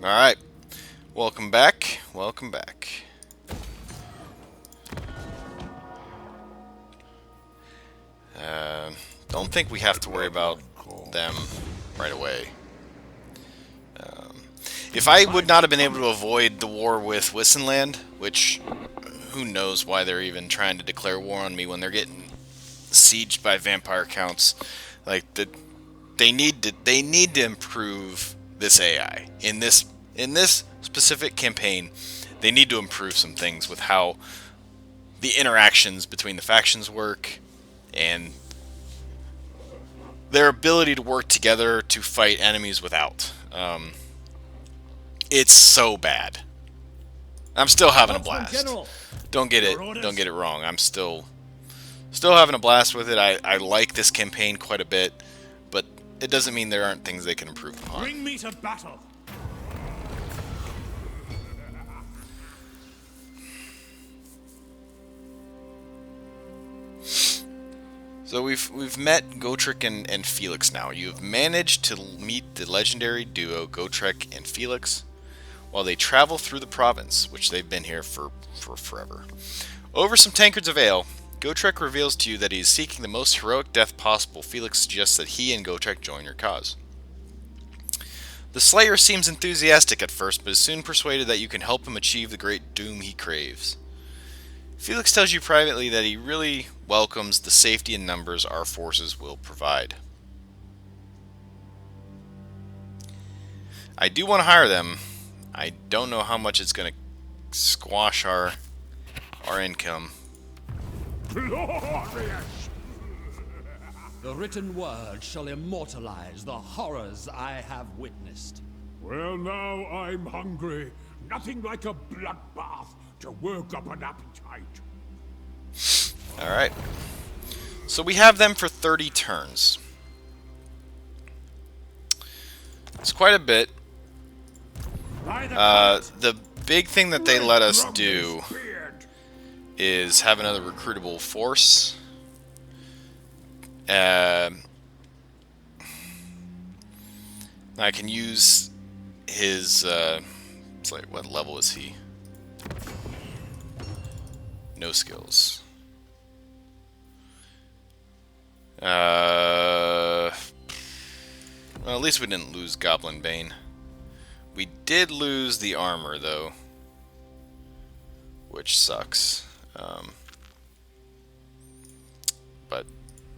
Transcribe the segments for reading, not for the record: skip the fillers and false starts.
Alright, welcome back. Welcome back. Don't think we have to worry about them right away. If I would not have been able to avoid the war with Wissenland, which who knows why they're even trying to declare war on me when they're getting sieged by vampire counts, like they need to improve this AI in this specific campaign. They need to improve some things with how the interactions between the factions work and their ability to work together to fight enemies without. It's so bad. I'm still having a blast. Don't get it wrong. I'm still having a blast with it. I like this campaign quite a bit, but it doesn't mean there aren't things they can improve upon. Bring me to battle. So we've met Gotrek and Felix now. You have managed to meet the legendary duo Gotrek and Felix while they travel through the province, which they've been here for forever. Over some tankards of ale, Gotrek reveals to you that he is seeking the most heroic death possible. Felix suggests that he and Gotrek join your cause. The Slayer seems enthusiastic at first, but is soon persuaded that you can help him achieve the great doom he craves. Felix tells you privately that he really welcomes the safety and numbers our forces will provide. I do want to hire them. I don't know how much it's going to squash our income. Glorious! The written word shall immortalize the horrors I have witnessed. Well, now I'm hungry. Nothing like a bloodbath to work up an appetite. Alright. So we have them for 30 turns. It's quite a bit. The big thing that they let us do is have another recruitable force. I can use his, it's like, what level is he? No skills. Well, at least we didn't lose Goblin Bane. We did lose the armor, though, which sucks. But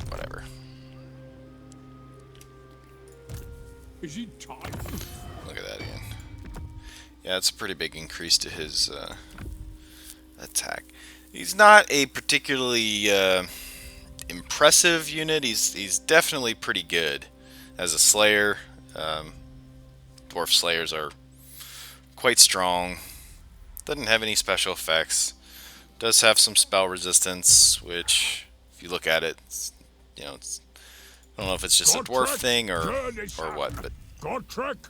whatever. Is it time? Look at that again. Yeah, it's a pretty big increase to his attack. He's not a particularly impressive unit. He's definitely pretty good as a Slayer. Dwarf Slayers are quite strong. Doesn't have any special effects. Does have some spell resistance, which, if you look at it, I don't know if it's just a dwarf thing or what, but Gotrek,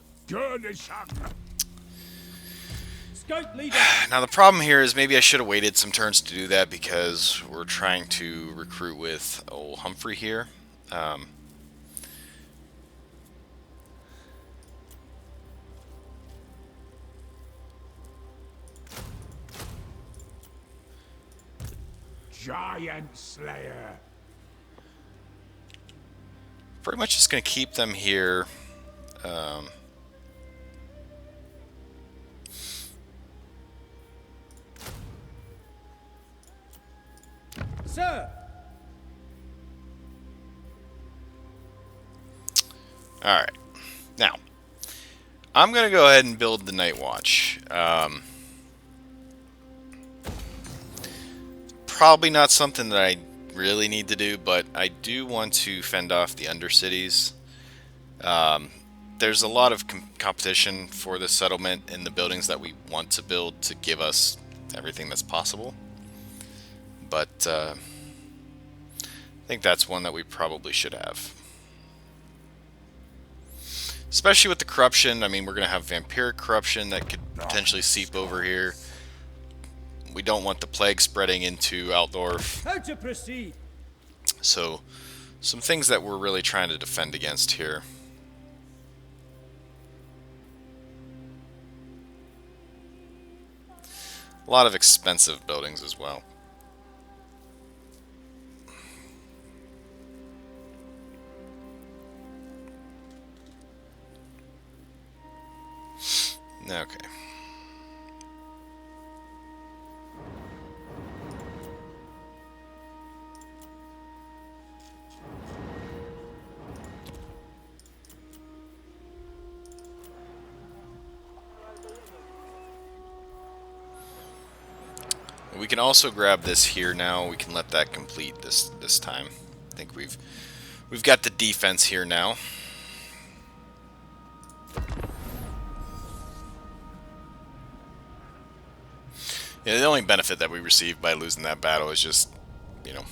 Scout leader! now the problem here is maybe I should have waited some turns to do that because we're trying to recruit with old Humphrey here. Giant Slayer. Pretty much just going to keep them here. Sir! Alright. Now, I'm going to go ahead and build the Night Watch. Probably not something that I really need to do, but I do want to fend off the Undercities. There's a lot of competition for this settlement in the buildings that we want to build to give us everything that's possible. But I think that's one that we probably should have. Especially with the corruption. I mean, we're going to have vampiric corruption that could potentially seep over here. We don't want the plague spreading into Altdorf. How to proceed? So, some things that we're really trying to defend against here. lot of expensive buildings as well. Okay. We can also grab this here now. We can let that complete this time. I think we've got the defense here now. Yeah, the only benefit that we received by losing that battle is just, you know,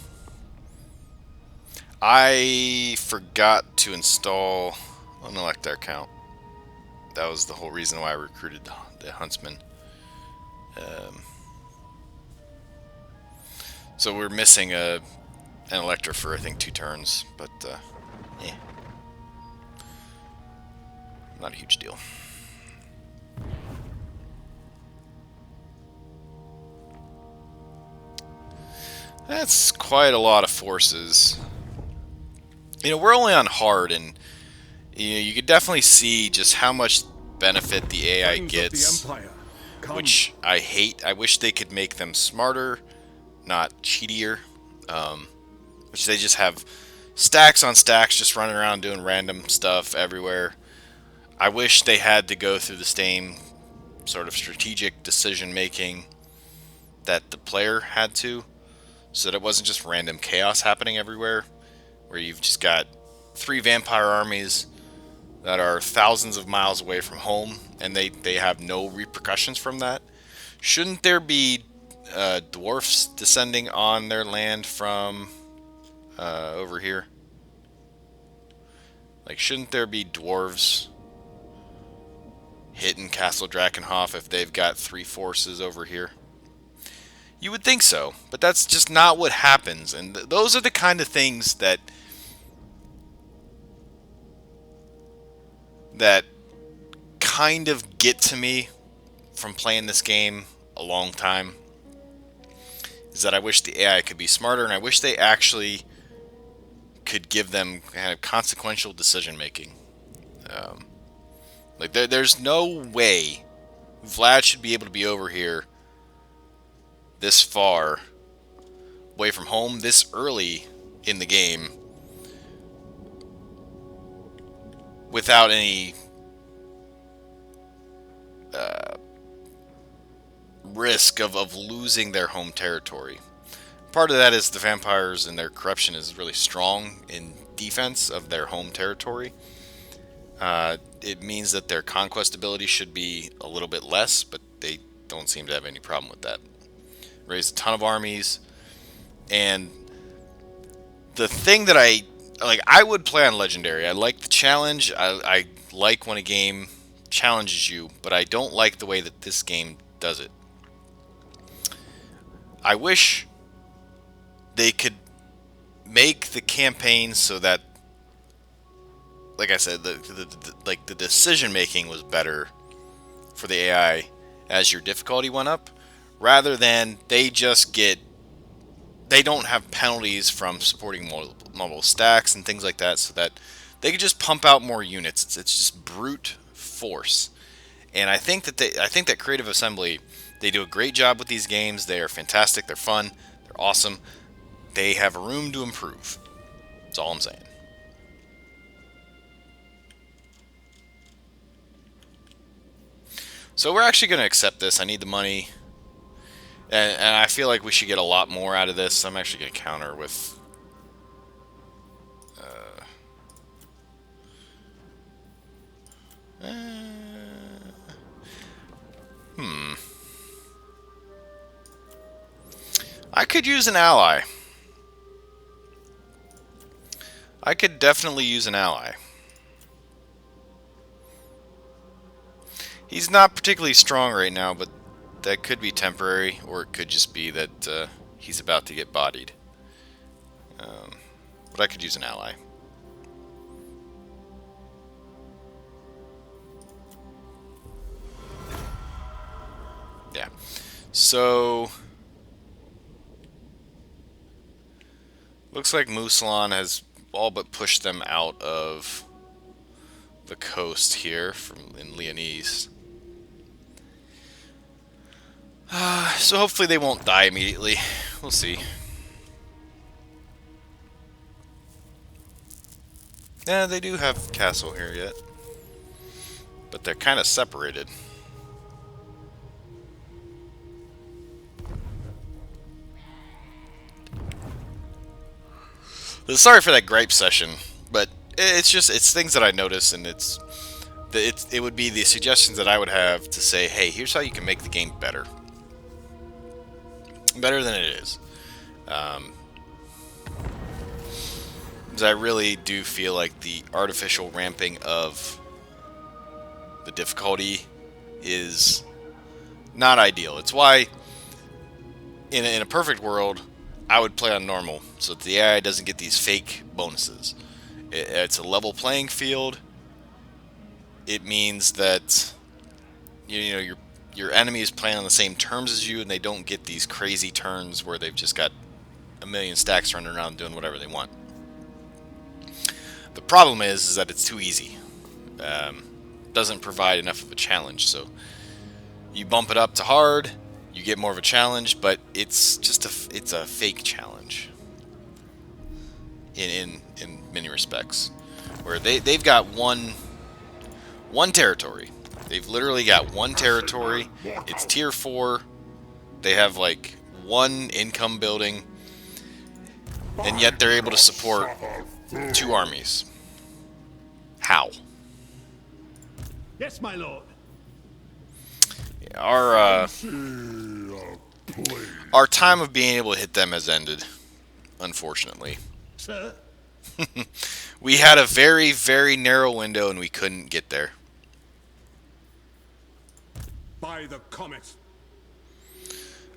I forgot to install an elector count. That was the whole reason why I recruited the huntsman. So we're missing an elector for I think 2 turns, but yeah, not a huge deal. That's quite a lot of forces. You know, we're only on hard, and you know, you could definitely see just how much benefit the AI gets, which I hate. I wish they could make them smarter, not cheatier. Which they just have stacks on stacks just running around doing random stuff everywhere. I wish they had to go through the same sort of strategic decision making that the player had to, so that it wasn't just random chaos happening everywhere, where you've just got 3 vampire armies that are thousands of miles away from home, and they have no repercussions from that. Shouldn't there be dwarfs descending on their land from over here? Like, shouldn't there be dwarves hitting Castle Drakenhof if they've got 3 forces over here? You would think so, but that's just not what happens, and those are the kind of things that kind of get to me from playing this game a long time, is that I wish the AI could be smarter, and I wish they actually could give them kind of consequential decision making. Like there's no way Vlad should be able to be over here this far away from home this early in the game without any risk of losing their home territory. Part of that is the vampires and their corruption is really strong in defense of their home territory. It means that their conquest ability should be a little bit less, but they don't seem to have any problem with that. Raised a ton of armies, and the thing that I like, I would play on Legendary. I like the challenge. I like when a game challenges you, but I don't like the way that this game does it. I wish they could make the campaign so that, like I said, the decision making was better for the AI as your difficulty went up, rather than they don't have penalties from supporting multiple stacks and things like that, so that they could just pump out more units. It's just brute force, and I think that Creative Assembly, they do a great job with these games. They are fantastic. They're fun. They're awesome. They have room to improve. That's all I'm saying. So we're actually going to accept this. I need the money. And I feel like we should get a lot more out of this. I'm actually going to counter with... I could use an ally. I could definitely use an ally. He's not particularly strong right now, but that could be temporary, or it could just be that he's about to get bodied. But I could use an ally. Yeah. So, looks like Musalon has all but pushed them out of the coast here from in Leonese. So hopefully they won't die immediately. We'll see. Yeah, they do have castle here yet, but they're kind of separated. Sorry for that gripe session, but it's things that I notice, and it would be the suggestions that I would have to say, hey, here's how you can make the game better, better than it is. Because I really do feel like the artificial ramping of the difficulty is not ideal. It's why, in a perfect world, I would play on normal, so that the AI doesn't get these fake bonuses. It's a level playing field. It means that you know your enemy is playing on the same terms as you, and they don't get these crazy turns where they've just got a million stacks running around doing whatever they want. The problem is that it's too easy. Doesn't provide enough of a challenge. So you bump it up to hard, you get more of a challenge, but it's just it's a fake challenge. In many respects, where they've got one territory. They've literally got one territory. It's tier 4. They have like one income building, and yet they're able to support 2 armies. How? Yes, my lord. Yeah, our time of being able to hit them has ended, unfortunately. Sir? We had a very, very narrow window and we couldn't get there. By the comet.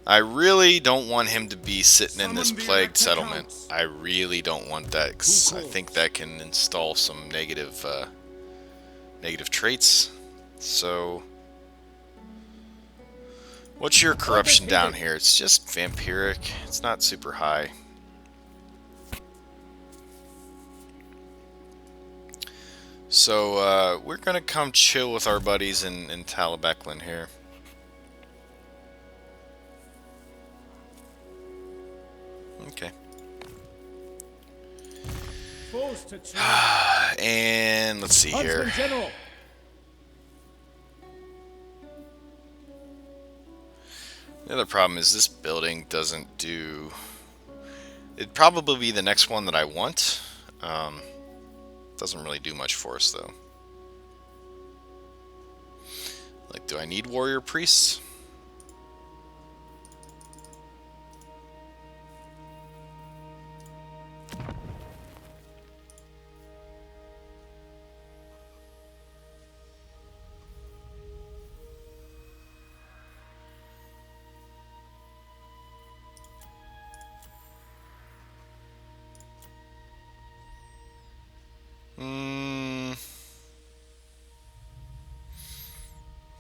I really don't want him to be sitting in this plagued settlement. I really don't want that, 'cause I think that can install some negative traits. So, what's your corruption down here? It's just vampiric. It's not super high. So, we're gonna come chill with our buddies in Talabeclan here. Okay. And let's see here. General. The other problem is this building doesn't do... It'd probably be the next one that I want. Doesn't really do much for us, though. Like, do I need warrior priests?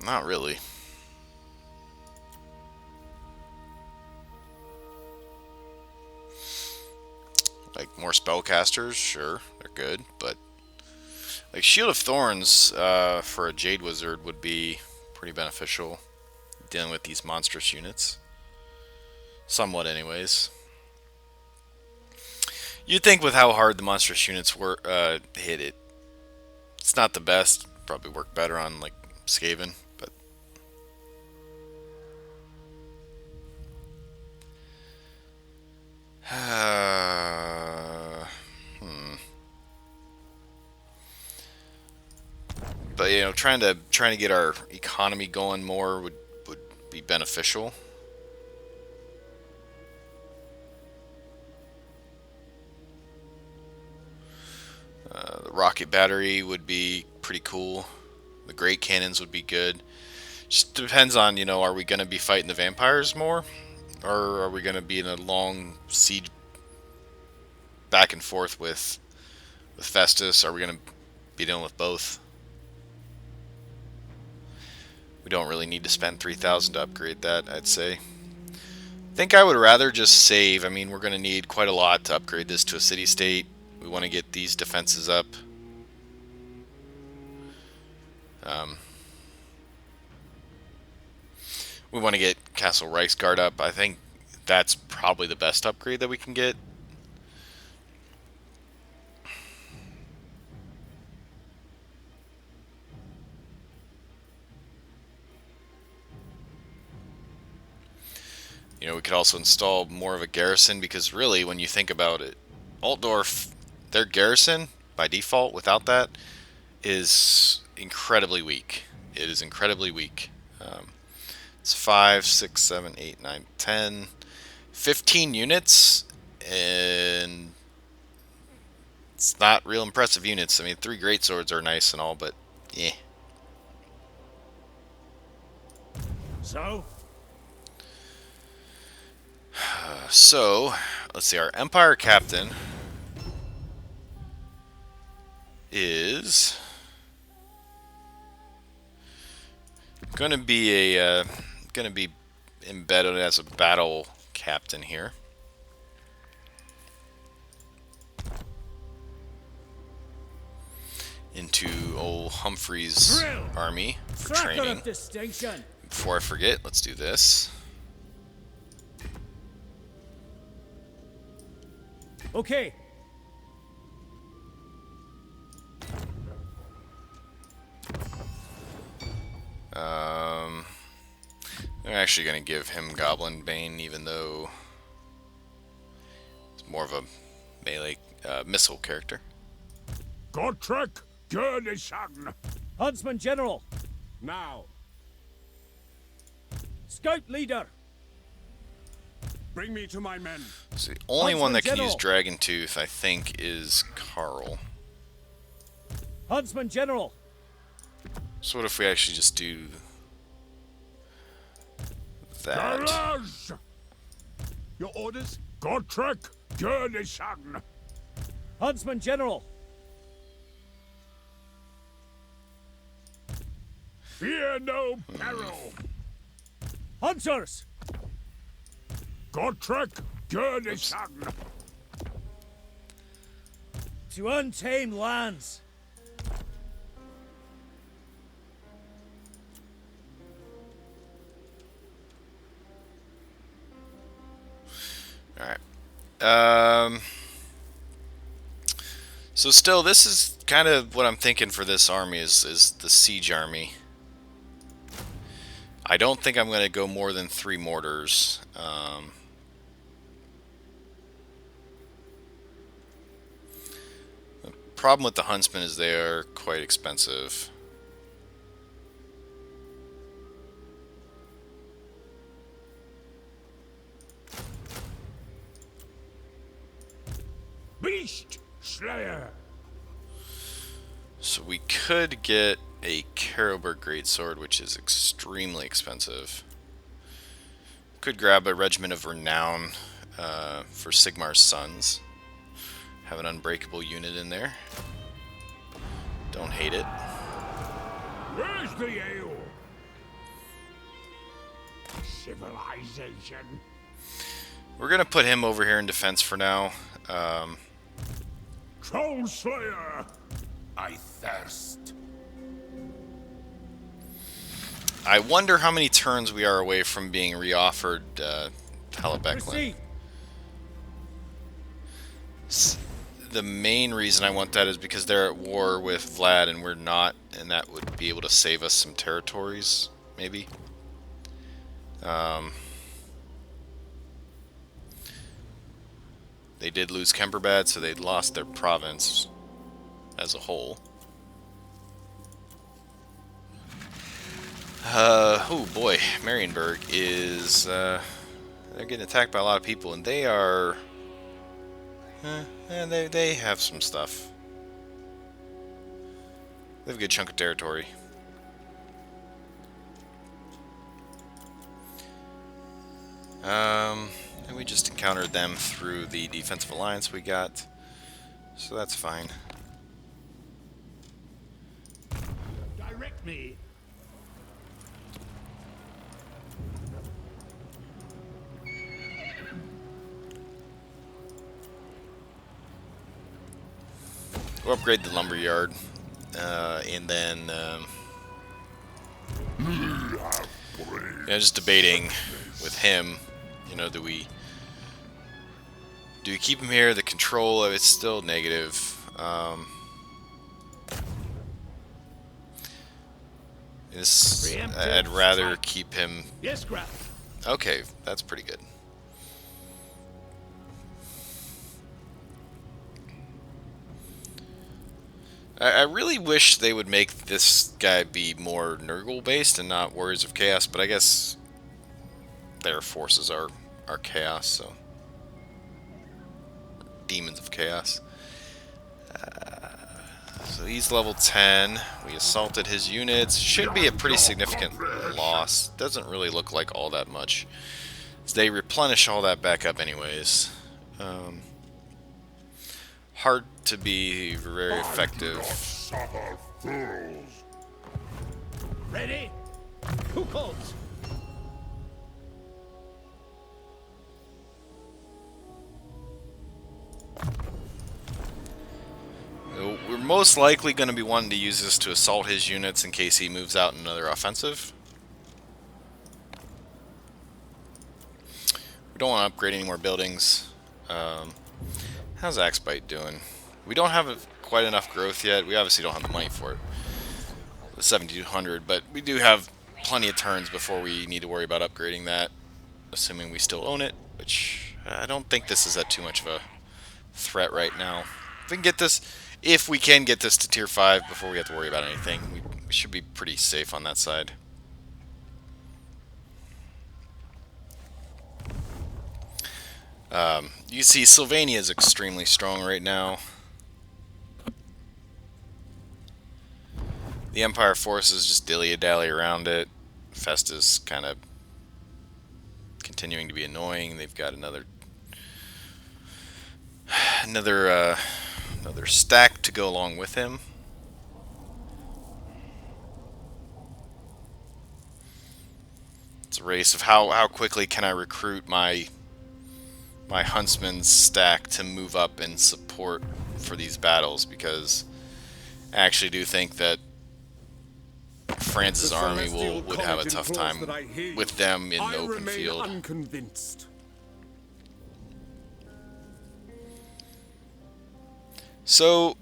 Not really. Like, more spellcasters, sure, they're good, but like Shield of Thorns for a Jade Wizard would be pretty beneficial dealing with these monstrous units. Somewhat, anyways. You'd think with how hard the monstrous units were hit it, it's not the best. Probably work better on like Skaven, but But you know, trying to get our economy going more would be beneficial. The rocket battery would be pretty cool. The great cannons would be good. Just depends on, you know, are we going to be fighting the vampires more, or are we going to be in a long siege back and forth with Festus? Are we going to be dealing with both? We don't really need to spend 3,000 to upgrade that, I'd say. I think I would rather just save. I mean, we're going to need quite a lot to upgrade this to a city-state. We want to get these defenses up. We want to get Castle Reichsguard up. I think that's probably the best upgrade that we can get. You know, we could also install more of a garrison, because really, when you think about it, Altdorf, their garrison, by default, without that, is incredibly weak. It is incredibly weak. It's 5, 6, 7, 8, 9, 10, 15 units, and it's not real impressive units. I mean, 3 greatswords are nice and all, but yeah. So? So, let's see, our Empire Captain is gonna be embedded as a battle captain here. Into old Humphrey's army for training. Before I forget, let's do this. Okay. I'm actually going to give him Goblin Bane, even though it's more of a melee missile character. Gotrek, Gurnishan. Huntsman General. Now, Scout Leader. bring me to my men. So the only one that can General. use Dragon Tooth, I think, is Carl. Huntsman General. So what if we actually just do that? Garage! Your orders? Gotrek, Gurnishan. Huntsman General. Fear no peril. Hunters. Gotrek, Gurnishan. To untamed lands. Alright. So still, this is kind of what I'm thinking for this army is the siege army. I don't think I'm going to go more than 3 mortars. The problem with the huntsmen is they are quite expensive. Beast Slayer. So we could get a Carroburg Greatsword, which is extremely expensive. Could grab a Regiment of Renown for Sigmar's Sons. Have an unbreakable unit in there. Don't hate it. Where's the ale? Civilization. We're gonna put him over here in defense for now. Troll Slayer. I thirst. I wonder how many turns we are away from being reoffered Halabeklin. The main reason I want that is because they're at war with Vlad and we're not, and that would be able to save us some territories, maybe. They did lose Kemperbad, so they lost their province as a whole. Oh boy, Marienburg is, they're getting attacked by a lot of people, and they are, they have some stuff. They have a good chunk of territory. And we just encountered them through the defensive alliance we got, so that's fine. Direct me. We'll upgrade the lumber yard, and then yeah, just debating with him. You know, do we keep him here? The control of it's still negative. I'd rather keep him. Yes, Graf. Okay, that's pretty good. I really wish they would make this guy be more Nurgle based and not Warriors of Chaos, but I guess their forces are Chaos, so Demons of Chaos. So he's level 10. We assaulted his units. Should be a pretty significant loss. Doesn't really look like all that much. They replenish all that back up anyways. Hard to be very effective. Ready? Who calls? We're most likely going to be wanting to use this to assault his units in case he moves out in another offensive. We don't want to upgrade any more buildings. How's Axebite doing? We don't have quite enough growth yet. We obviously don't have the money for it. 7,200, but we do have plenty of turns before we need to worry about upgrading that, assuming we still own it, which I don't think this is at too much of a threat right now. If we can get this to tier 5 before we have to worry about anything, we should be pretty safe on that side. You can see Sylvania is extremely strong right now. The Empire forces just dilly-dally around it. Festa's kind of continuing to be annoying. They've got another stack to go along with him. It's a race of how quickly can I recruit my huntsman's stack to move up and support for these battles, because I actually do think that France's army would have a tough time with them in the open field. Unconvinced. So,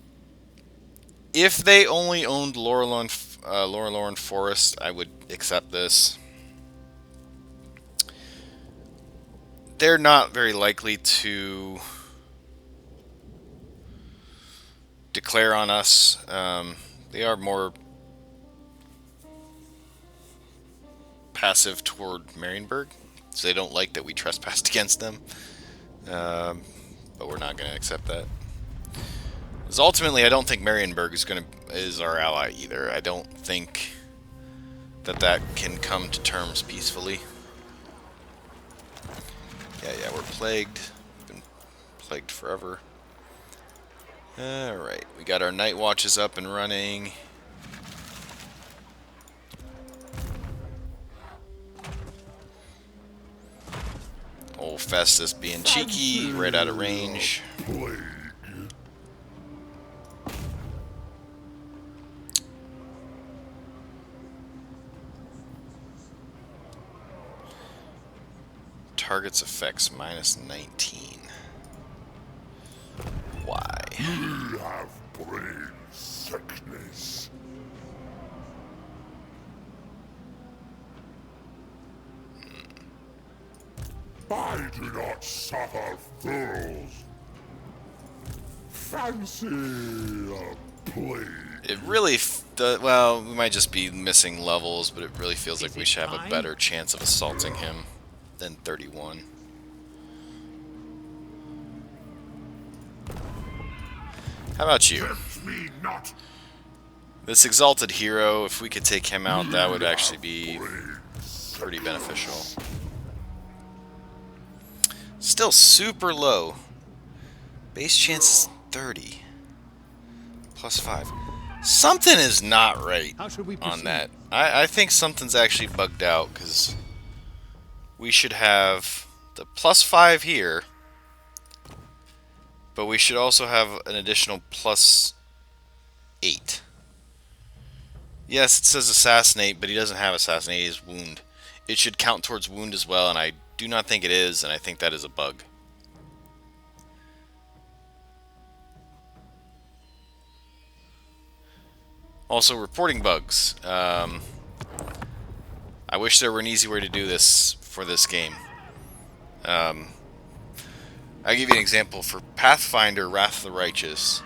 if they only owned Lorelorn Forest, I would accept this. They're not very likely to declare on us. They are more passive toward Marienburg, so they don't like that we trespassed against them. But we're not going to accept that. Because ultimately, I don't think Marienburg is our ally either. I don't think that can come to terms peacefully. Yeah, we're plagued. Been plagued forever. Alright, we got our night watches up and running. Old Festus being cheeky, right out of range. Target's effects -19. Why? You have brain sickness. I do not suffer fools. Fancy a plague. It really, well, we might just be missing levels, but it really feels like we should have a better chance of assaulting him than 31. How about you? Tempt me not. This exalted hero, if we could take him out, that would actually be pretty beneficial. Still super low. Base chance is 30. +5. Something is not right on that. I think something's actually bugged out, because we should have the +5 here, but we should also have an additional 8. Yes, it says assassinate, but he doesn't have assassinate, he has wound. It should count towards wound as well, and I do not think it is, and I think that is a bug. Also, reporting bugs. I wish there were an easy way to do this for this game. I'll give you an example. For Pathfinder Wrath of the Righteous,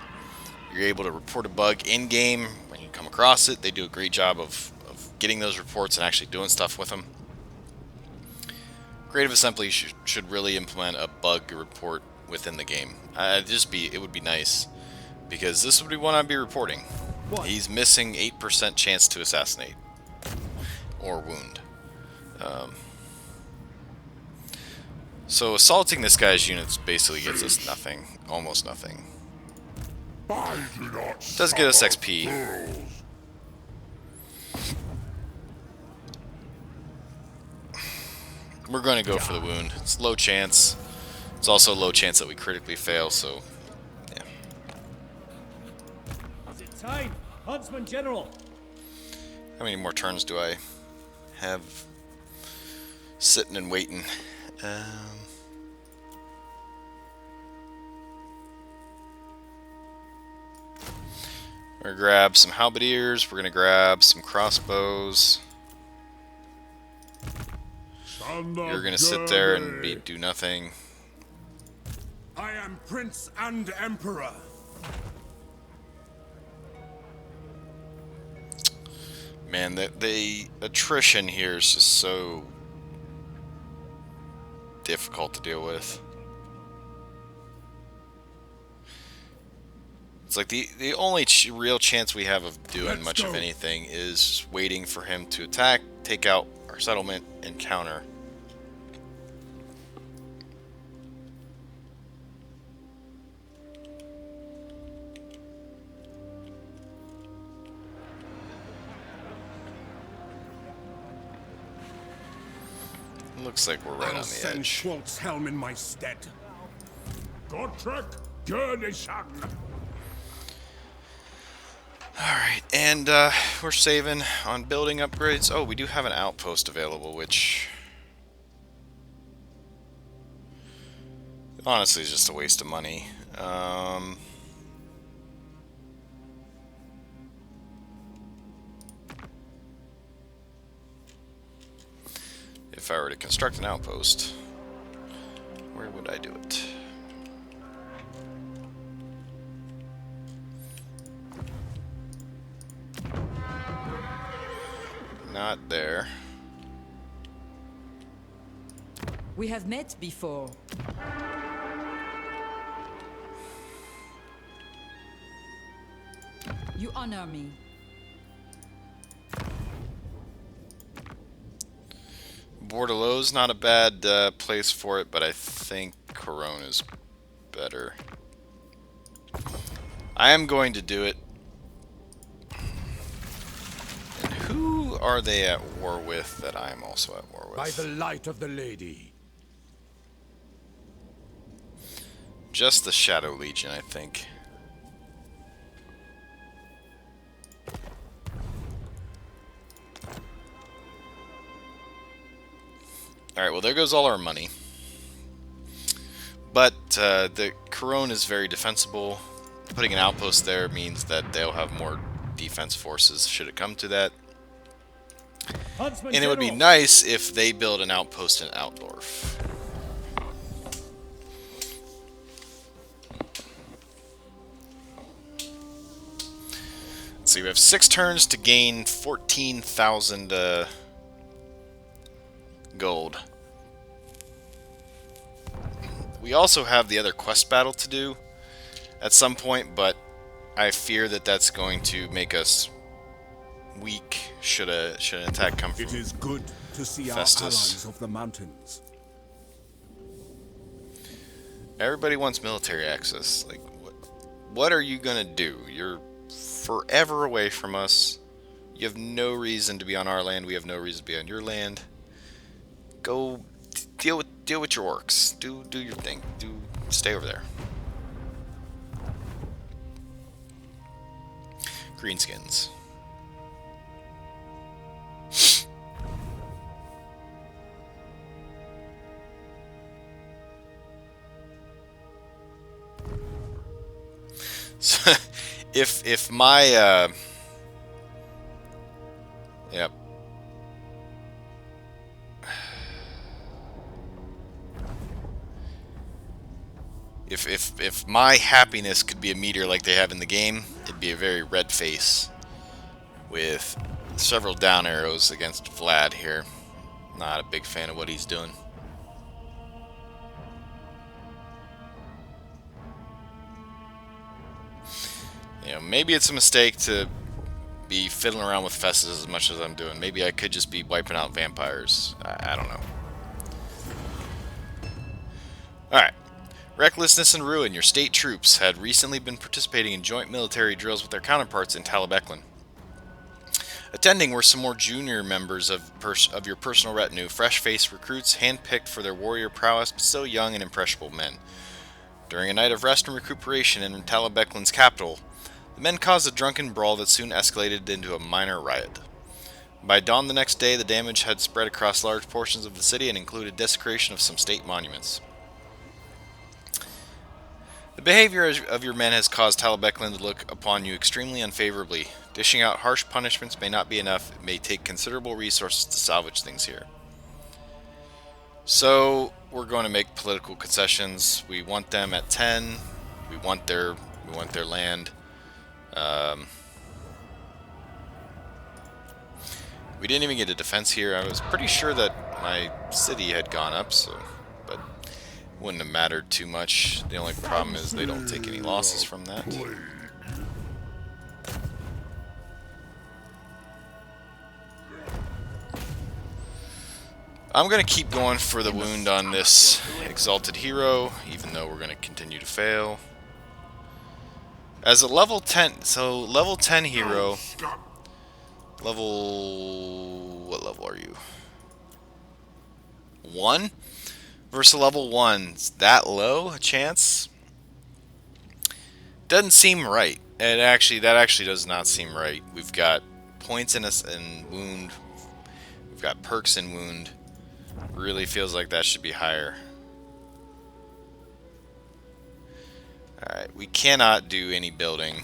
you're able to report a bug in-game when you come across it. They do a great job of getting those reports and actually doing stuff with them. Creative Assembly should really implement a bug report within the game. It would be nice, because this would be one I'd be reporting. What? He's missing 8% chance to assassinate or wound. So assaulting this guy's units basically gets us nothing, almost nothing. Does get us XP. We're going to go for the wound. It's low chance. It's also low chance that we critically fail, so yeah. Is it time? Huntsman General! How many more turns do I have sitting and waiting? We're going to grab some halberdiers. We're going to grab some crossbows. You're going to sit there and do nothing. I am Prince and Emperor. Man, the attrition here is just so difficult to deal with. It's like the only real chance we have of doing much of anything is waiting for him to attack, take out our settlement, and counter. Looks like we're right on the send edge. Schwartz Helm in my stead. Gotrek Gurnison. Alright, and we're saving on building upgrades. Oh, we do have an outpost available, which honestly is just a waste of money. If I were to construct an outpost, where would I do it? Not there. We have met before. You honor me. Bordeaux's not a bad place for it, but I think Corona's better. I am going to do it. And who are they at war with that I am also at war with? By the light of the lady. Just the Shadow Legion, I think. Alright, well there goes all our money. But the Corone is very defensible. Putting an outpost there means that they'll have more defense forces should it come to that. And it would be nice if they build an outpost in Altdorf. Let's see, we have 6 turns to gain 14,000 gold. We also have the other quest battle to do at some point, but I fear that that's going to make us weak should an attack come from It is good to see Festus. our allies of the mountains. Everybody wants military access. Like, what are you gonna do? You're forever away from us. You have no reason to be on our land. We have no reason to be on your land. Go deal with your orcs. Do your thing. Stay over there. greenskins. So, if my yep. If my happiness could be a meteor like they have in the game, it'd be a very red face with several down arrows against Vlad here. Not a big fan of what he's doing. You know, maybe it's a mistake to be fiddling around with Festus as much as I'm doing. Maybe I could just be wiping out vampires. I don't know. Alright. Recklessness and ruin. Your state troops had recently been participating in joint military drills with their counterparts in Talabeclan. Attending were some more junior members of your personal retinue, fresh-faced recruits handpicked for their warrior prowess, but still young and impressionable men. During a night of rest and recuperation in Talabeclan's capital, the men caused a drunken brawl that soon escalated into a minor riot. By dawn the next day, the damage had spread across large portions of the city and included desecration of some state monuments. The behavior of your men has caused Talabeclan to look upon you extremely unfavorably. Dishing out harsh punishments may not be enough. It may take considerable resources to salvage things here. So, we're going to make political concessions. We want them at 10. We want their land. We didn't even get a defense here. I was pretty sure that my city had gone up, so, but it wouldn't have mattered too much. The only problem is they don't take any losses from that. I'm going to keep going for the wound on this exalted hero, even though we're going to continue to fail. As a level 10, so level 10 hero, what level are you? 1? Versus level 1, it's that low a chance? Doesn't seem right. That actually does not seem right. We've got points in us and wound. We've got perks in wound. Really feels like that should be higher. Alright, we cannot do any building.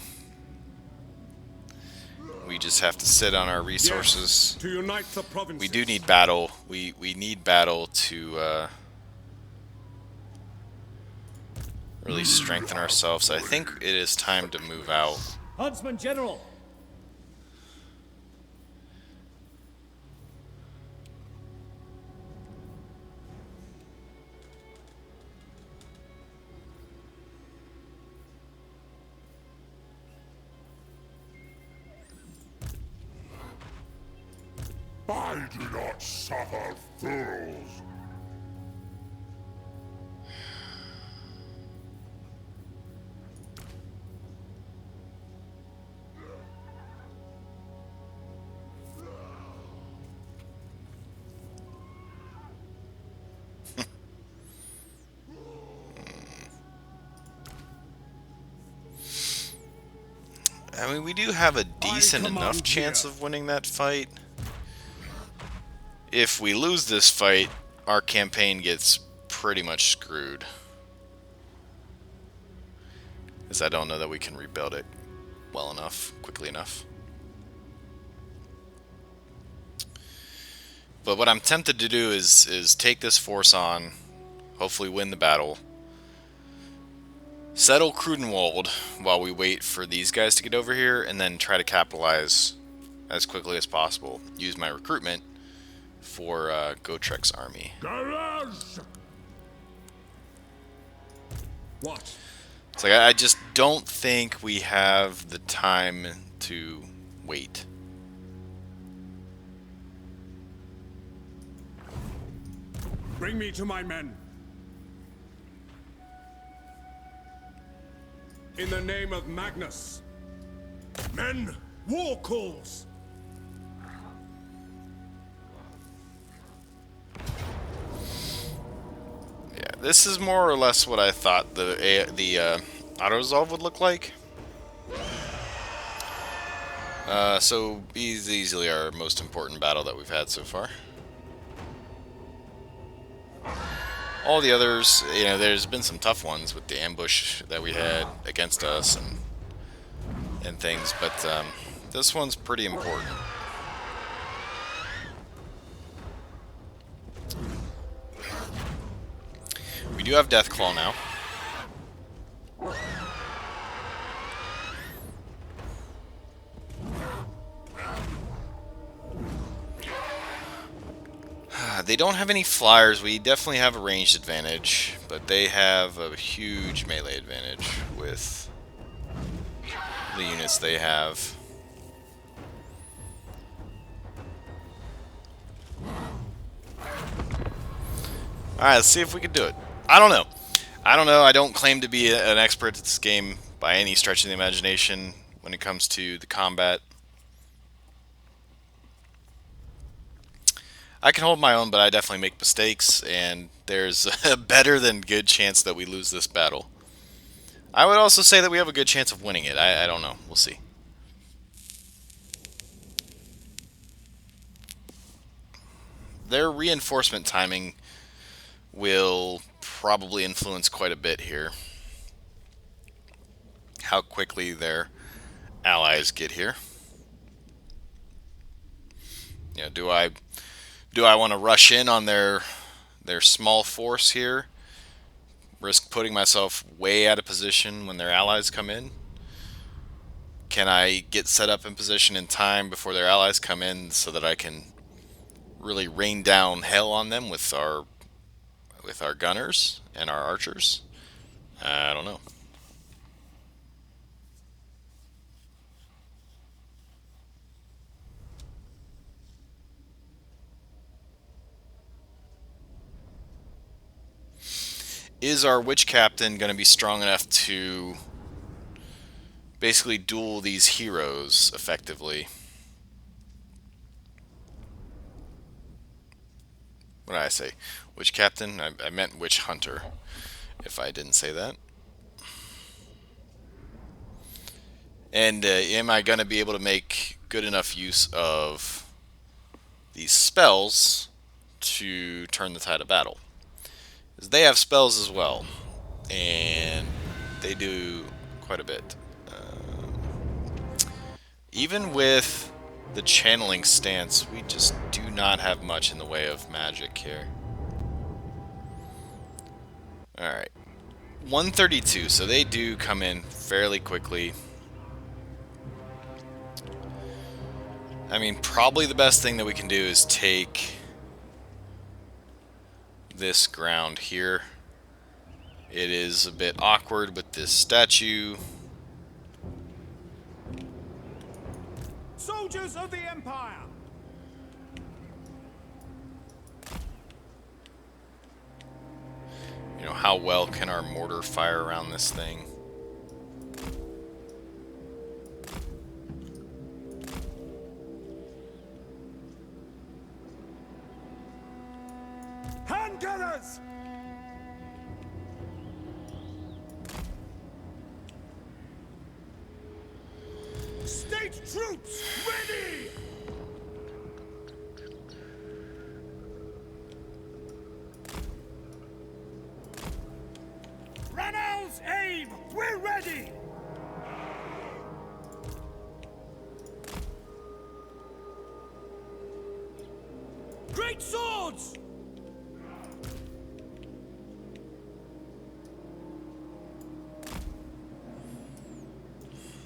We just have to sit on our resources. Yes, to unite the provinces. We do need battle. We need battle to really strengthen ourselves. I think it is time to move out. Huntsman General! I do not suffer fools. I mean, we do have a decent enough chance of winning that fight. If we lose this fight, our campaign gets pretty much screwed. Because I don't know that we can rebuild it well enough, quickly enough. But what I'm tempted to do is take this force on, hopefully win the battle, settle Krudenwald while we wait for these guys to get over here, and then try to capitalize as quickly as possible. Use my recruitment for Gotrek's army. Garage! What? It's like I just don't think we have the time to wait. Bring me to my men. In the name of Magnus. Men, war calls! Yeah, this is more or less what I thought the auto-resolve would look like. So he's easily our most important battle that we've had so far. All the others, you know, there's been some tough ones with the ambush that we had against us and things, but this one's pretty important. We do have Deathclaw now. They don't have any flyers. We definitely have a ranged advantage, but they have a huge melee advantage with the units they have. Alright, let's see if we can do it. I don't know. I don't claim to be an expert at this game by any stretch of the imagination when it comes to the combat. I can hold my own, but I definitely make mistakes, and there's a better than good chance that we lose this battle. I would also say that we have a good chance of winning it. I don't know. We'll see. Their reinforcement timing will probably influence quite a bit here. How quickly their allies get here. You know, do I want to rush in on their small force here? Risk putting myself way out of position when their allies come in? Can I get set up in position in time before their allies come in so that I can really rain down hell on them with our gunners and our archers? I don't know. Is our witch captain going to be strong enough to basically duel these heroes effectively? What did I say? Witch captain? I meant witch hunter, if I didn't say that. And am I going to be able to make good enough use of these spells to turn the tide of battle? Because they have spells as well, and they do quite a bit. Even with the channeling stance, we just do not have much in the way of magic here. Alright. 132, so they do come in fairly quickly. I mean, probably the best thing that we can do is take this ground here. It is a bit awkward with this statue. Soldiers of the Empire! You know, how well can our mortar fire around this thing? Handgunners! State troops, ready! Reynolds, aim! We're ready! Great swords!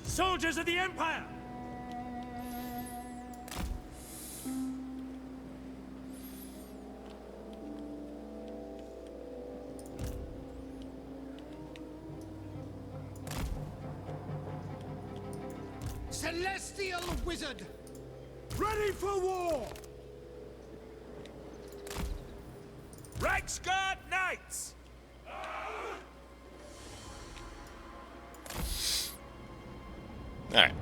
Soldiers of the Empire! Celestial Wizard! Ready for war! Reichsguard Knights! Alright.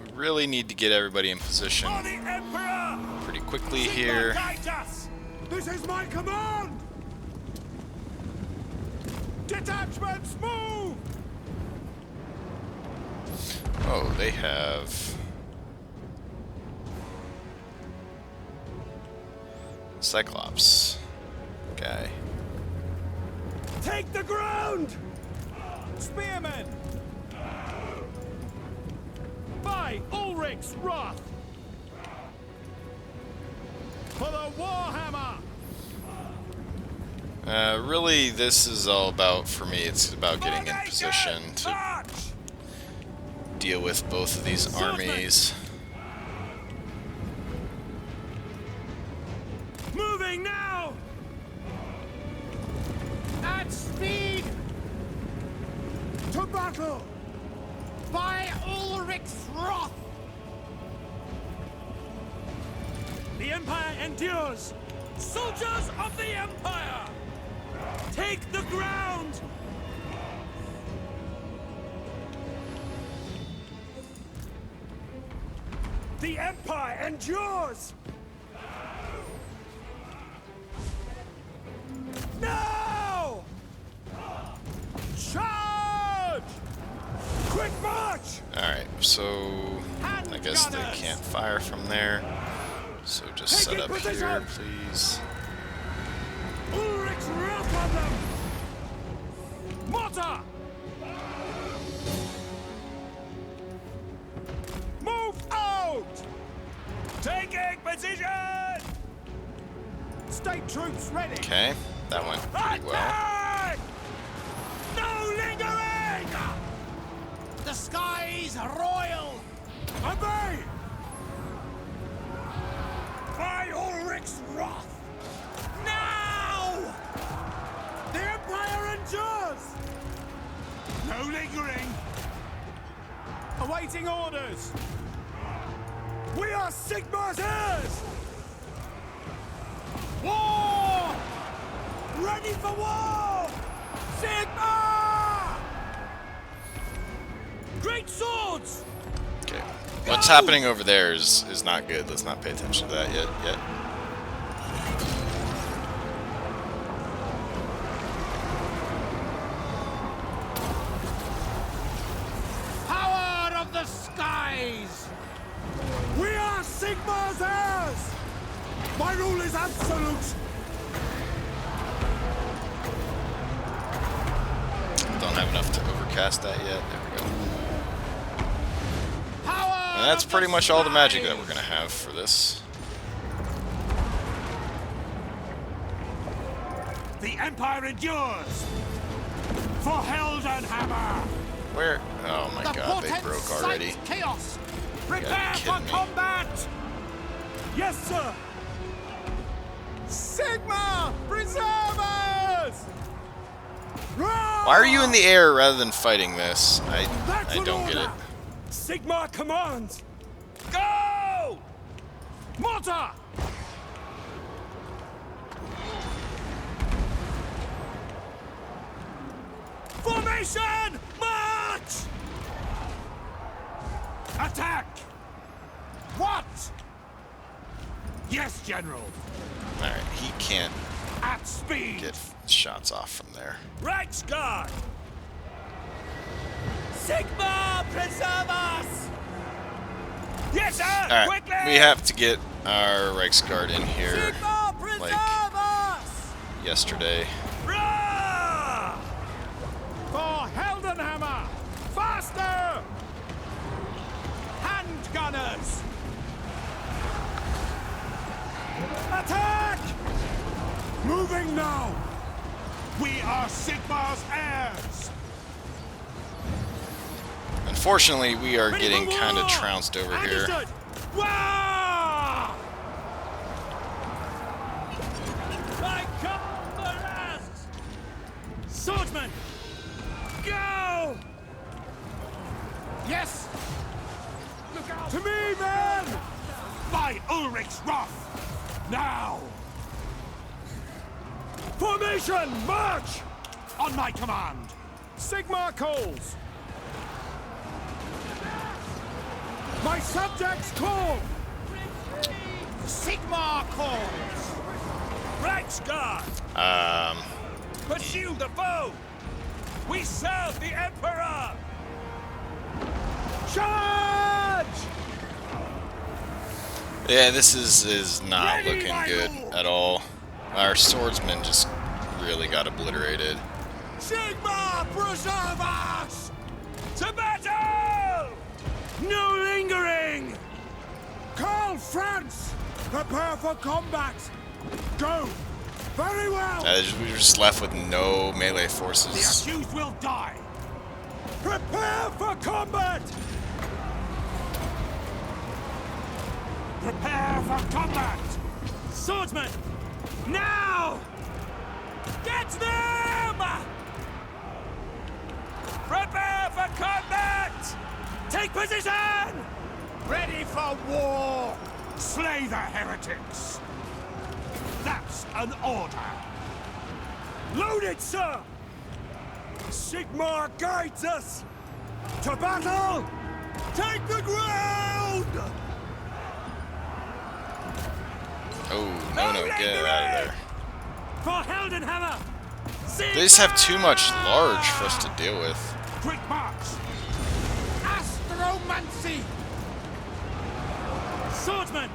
We really need to get everybody in position For the Emperor! pretty quickly here. Guide us! This is my command! Detachments, move! Oh, they have Cyclops guy. Take the ground! Spearmen! By Ulrich's wrath! For the Warhammer! Really, this is all about, for me, it's about getting in position to March! deal with both of these armies. Moving now! At speed! To battle! By Ulrich's wrath! The Empire endures! Soldiers of the Empire! Take the ground! The Empire endures! No! Charge! Quick march! Alright, so I guess they can't fire from there. So just set up here, please. Ulrich's wrath on them! Mortar! Move out! Taking position! State troops ready! Okay, that went pretty well. Attack! No lingering! The skies royal! Obey! By Ulrich's wrath! Now! The Empire endures! No lingering! Awaiting orders! We are Sigmar's heirs! War! Ready for war! Sigma! Great swords! Okay, what's happening over there is not good. Let's not pay attention to that yet. Power of the skies! We are Sigmar's heirs! My rule is absolute! Don't have enough to overcast that yet. There we go. Power And that's of pretty the much all the magic that skies! we're gonna have for this. The Empire endures! For Heldenhammer! Where? Oh my god, they broke already. Chaos! Prepare gotta be for kidding me. combat! Yes, sir! Sigma! Preserve us! Why are you in the air rather than fighting this? I don't get it. Sigma commands! Go! Mortar! Formation! March! Attack! What? Yes, General. Alright, he can't At speed! get shots off from there. Reichsguard! Sigma, preserve us! Yes, sir! Alright, Quickly! we have to get our Reichsguard in here Sigma, preserve like us! yesterday. Rah! For Heldenhammer! Faster! Hand gunners! Attack! Moving now! We are Sigmar's heirs! Unfortunately, we are Ready getting for kind of war! trounced over here. Understood! Wah! I come the last! Swordsman! Go! Yes! Look out! To me, men! By Ulrich's wrath! Now! Formation! March! On my command! Sigmar calls! My subjects call! Sigmar calls! Reichsguard! Pursue the foe! We serve the Emperor! Charge! Yeah, this is not looking good at all. Our swordsman just really got obliterated. Sigma, preserve us! To battle! No lingering! Call France! Prepare for combat! Go! Very well! We were just left with no melee The forces. accused will die! Prepare for combat! Prepare for combat! Swordsman! Now! Get them! Prepare for combat! Take position! Ready for war! Slay the heretics! That's an order! Loaded, sir! Sigmar guides us! To battle! Take the ground! Oh, no, get out of there. For Heldenhammer! They just have too much large for us to deal with. Quick march! Astromancy! Swordsman!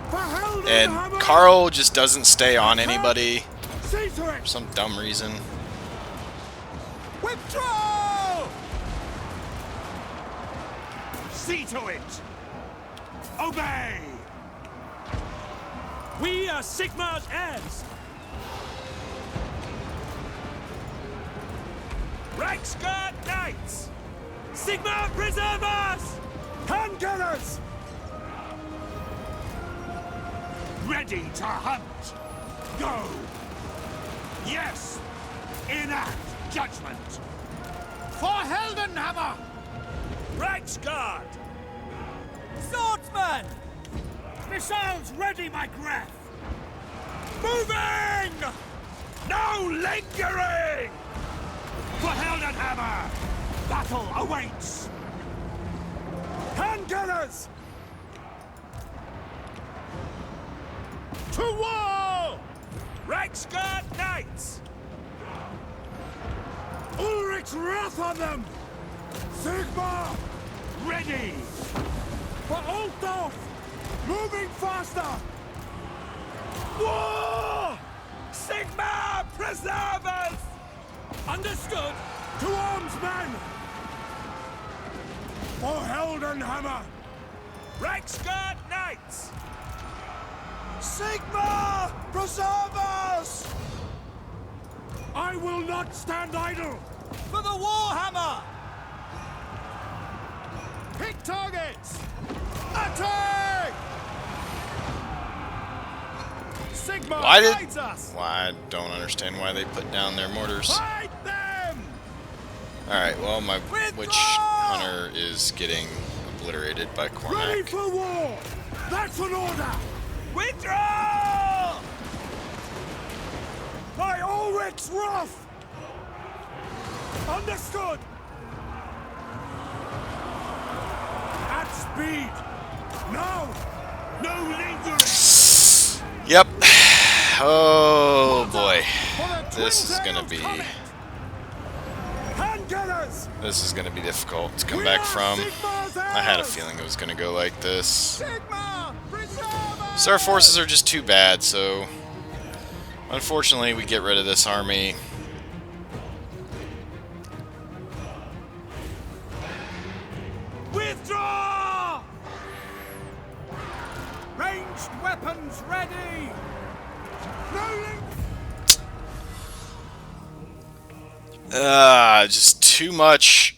For And Heldenhammer! Carl just doesn't stay on anybody See to it! for some dumb reason. Withdraw! See to it! Obey! We are Sigmar's heirs! Reichsguard Knights! Sigmar preserve us! Handgunners! Ready to hunt! Go! Yes! Enact judgment! For Heldenhammer! Reichsguard! Swordsman! Missiles ready, my Graf! Moving! No lingering! For Heldenhammer! Battle awaits! Handgunners! To war! Reichsguard Knights! Ulrich's wrath on them! Sigmar! Ready! For Altdorf! Moving faster! War! Sigmar, preserve us! Understood! To arms, men! For Heldenhammer! Reichsguard Knights! Sigmar, preserve us! I will not stand idle! For the Warhammer! Pick targets! Attack! Sigmar guides us! Why I don't understand why they put down their mortars. Fight them! Alright, well, my Withdraw! witch hunter is getting obliterated by Ready Cormac. for war! That's an order! Withdraw! By Ulrich's wrath! Understood! At speed! Now! No lingering! Yep. Oh boy. This is gonna be Handgunners! this is gonna be difficult to come back from. I had a feeling it was gonna go like this. Sigmar! Preserve us! So our forces are just too bad, so unfortunately we get rid of this army. Withdraw! Ranged weapons ready! Rolling! Just too much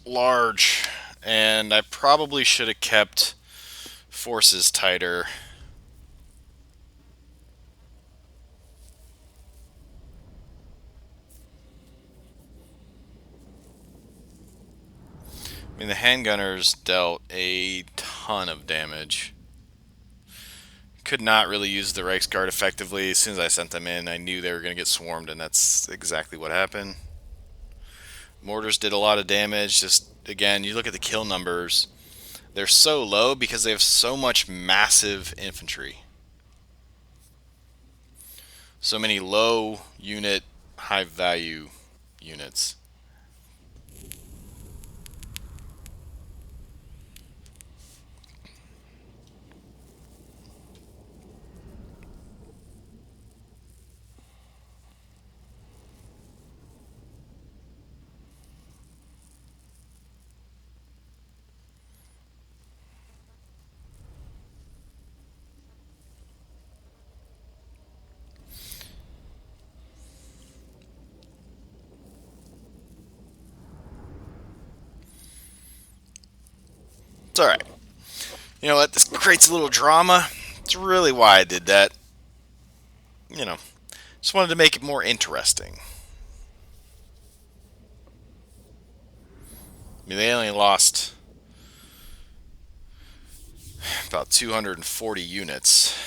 large, and I probably should have kept forces tighter. I mean, the handgunners dealt a ton of damage. Could not really use the Reichsguard effectively. As soon as I sent them in, I knew they were going to get swarmed, and that's exactly what happened. Mortars did a lot of damage. Just, again, you look at the kill numbers. They're so low because they have so much massive infantry. So many low unit, high value units. It's alright. You know what? This creates a little drama. It's really why I did that. You know, just wanted to make it more interesting. I mean, they only lost about 240 units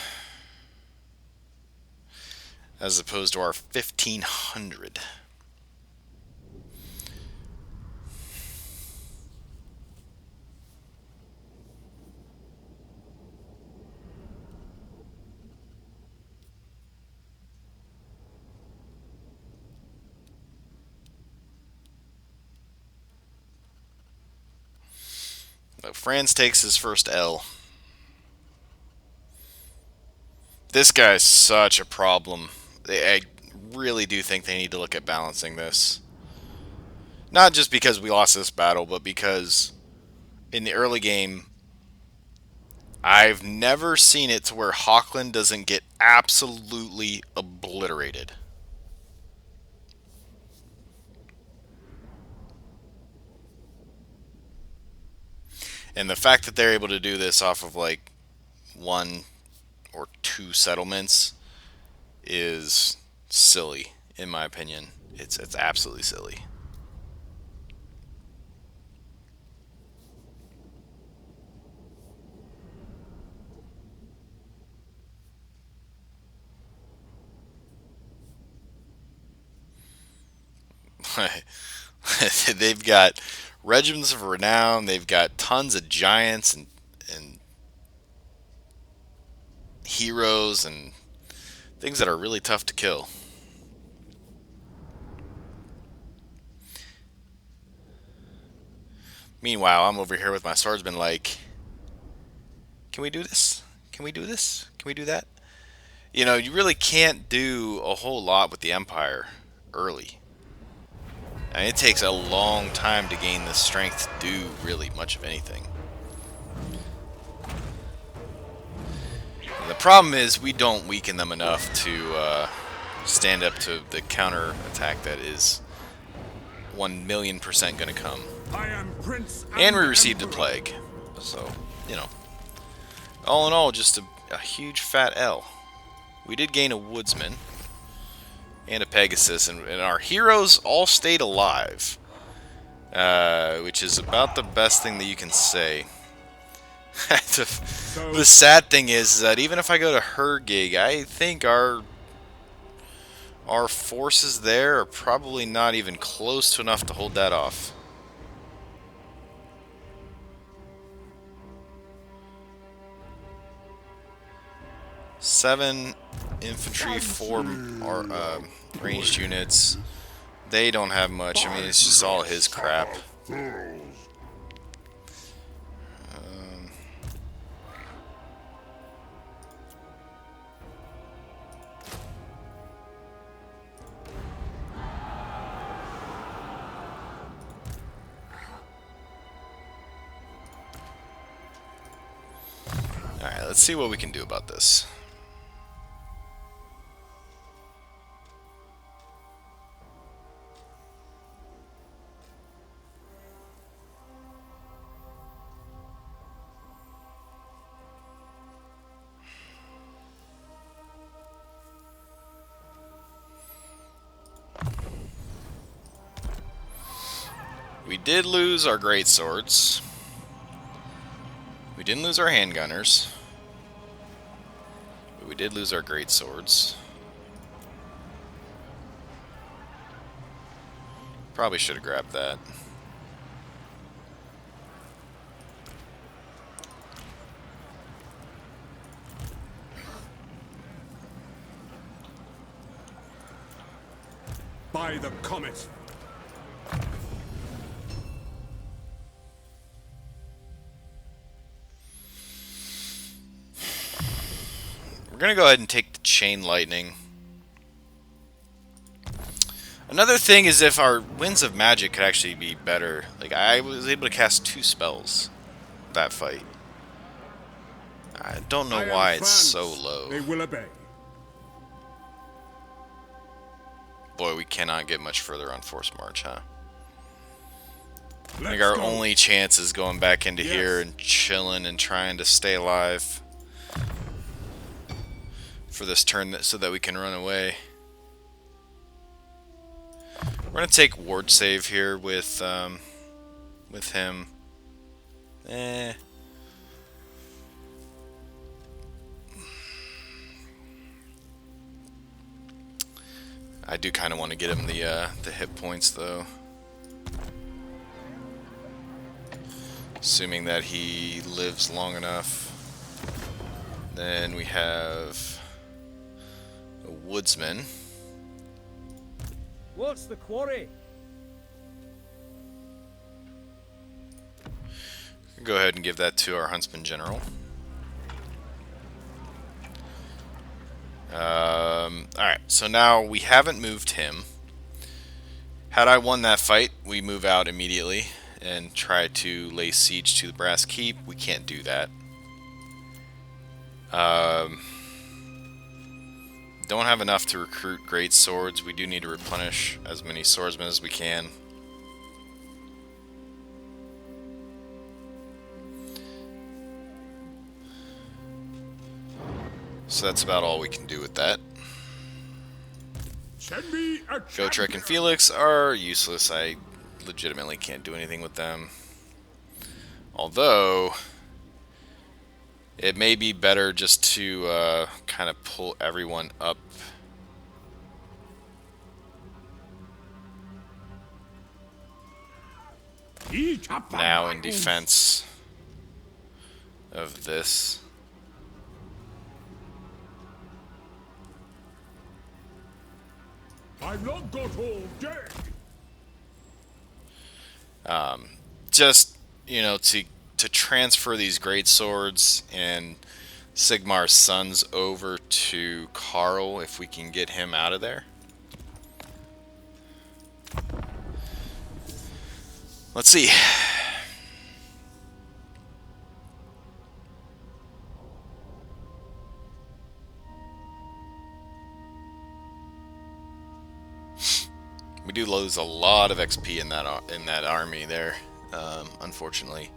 as opposed to our 1,500. France takes his first L. This guy's such a problem. I really do think they need to look at balancing this. Not just because we lost this battle, but because in the early game, I've never seen it to where Hochland doesn't get absolutely obliterated. And the fact that they're able to do this off of like 1 or 2 settlements is silly, in my opinion. It's absolutely silly. They've got regiments of renown. They've got tons of giants and heroes and things that are really tough to kill. Meanwhile, I'm over here with my swordsman like, can we do this? Can we do this? Can we do that? You know, you really can't do a whole lot with the Empire early. I mean, it takes a long time to gain the strength to do really much of anything. And the problem is we don't weaken them enough to stand up to the counter attack that is 1,000,000% going to come. I am Prince And we received a plague. So, you know. All in all, just a huge fat L. We did gain a woodsman. And a Pegasus. And our heroes all stayed alive. Which is about the best thing that you can say. The sad thing is that even if I go to her gig, I think our forces there are probably not even close to enough to hold that off. Seven infantry, 4 ranged units. They don't have much. I mean, it's just all his crap. Alright, let's see what we can do about this. We did lose our great swords. We didn't lose our handgunners. But we did lose our great swords. Probably should have grabbed that. by the comet. We're gonna go ahead and take the chain lightning. Another thing is if our winds of magic could actually be better. Like, I was able to cast 2 spells that fight. I don't know why it's so low. They will obey. Boy, we cannot get much further on Force March, huh? I think our only chance is going back into here and chilling and trying to stay alive for this turn so that we can run away. We're gonna take ward save here with him. I do kind of want to get him the hit points though. Assuming that he lives long enough. Then we have a woodsman. What's the quarry? Go ahead and give that to our huntsman general. Alright, so now we haven't moved him. Had I won that fight, we move out immediately and try to lay siege to the Brass Keep. We can't do that. Don't have enough to recruit great swords. We do need to replenish as many swordsmen as we can. So that's about all we can do with that. Send me a Gotrek and Felix are useless. I legitimately can't do anything with them. Although, it may be better just to kind of pull everyone up. Now in defense of this. I've not got all day. Just, you know, to transfer these great swords and Sigmar's sons over to Carl if we can get him out of there. Let's see. We do lose a lot of XP in that army there, unfortunately.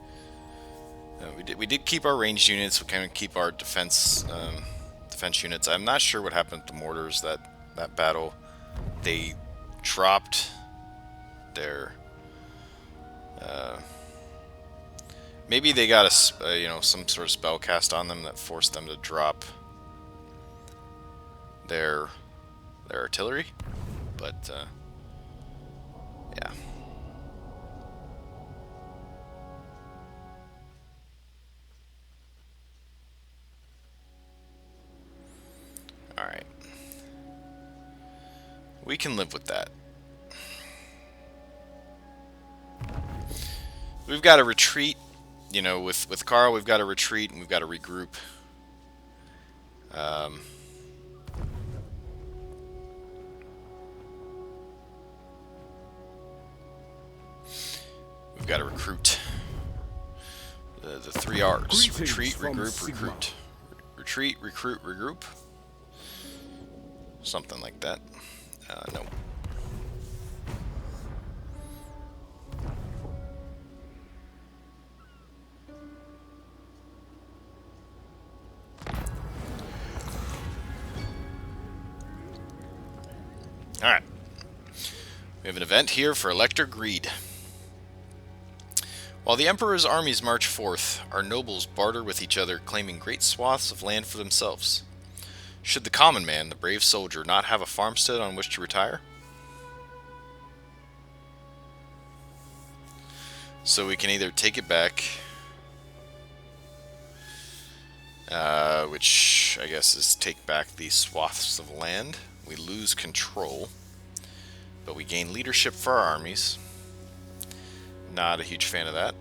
We did keep our ranged units. We kind of keep our defense units. I'm not sure what happened to the mortars that battle. They dropped their. Maybe they got some sort of spell cast on them that forced them to drop their artillery, but yeah. Alright. We can live with that. We've got to retreat. You know, with Carl, we've got to retreat and we've got to regroup. We've got to recruit. The 3 R's. Retreat, regroup, recruit. Retreat, recruit, regroup. Something like that. No. Alright. We have an event here for Elector Greed. While the Emperor's armies march forth, our nobles barter with each other, claiming great swaths of land for themselves. Should the common man, the brave soldier, not have a farmstead on which to retire? So we can either take it back, which I guess is take back these swaths of land. We lose control, but we gain leadership for our armies. Not a huge fan of that.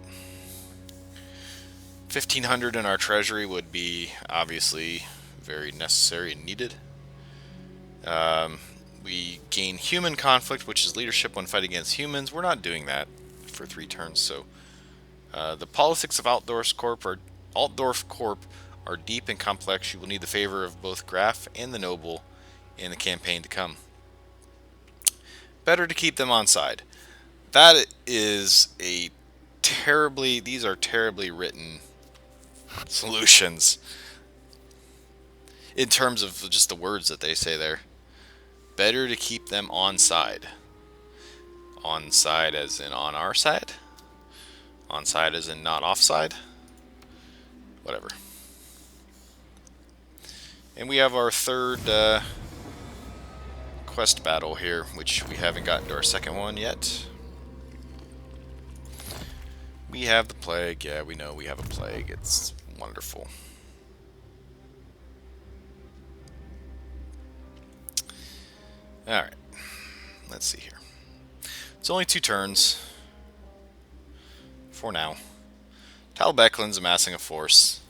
1,500 in our treasury would be obviously very necessary and needed. We gain human conflict, which is leadership when fighting against humans. We're not doing that for 3 turns, so the politics of Altdorf Corp are deep and complex. You will need the favor of both Graf and the noble in the campaign to come. Better to keep them on side. That is a these are terribly written solutions in terms of just the words that they say there. Better to keep them on side. On side as in on our side? On side as in not offside? Whatever. And we have our third quest battle here, which we haven't gotten to our second one yet. We have the plague. Yeah, we know we have a plague. It's wonderful. Alright. Let's see here. It's only 2 turns. For now. Talbeclan's amassing a force.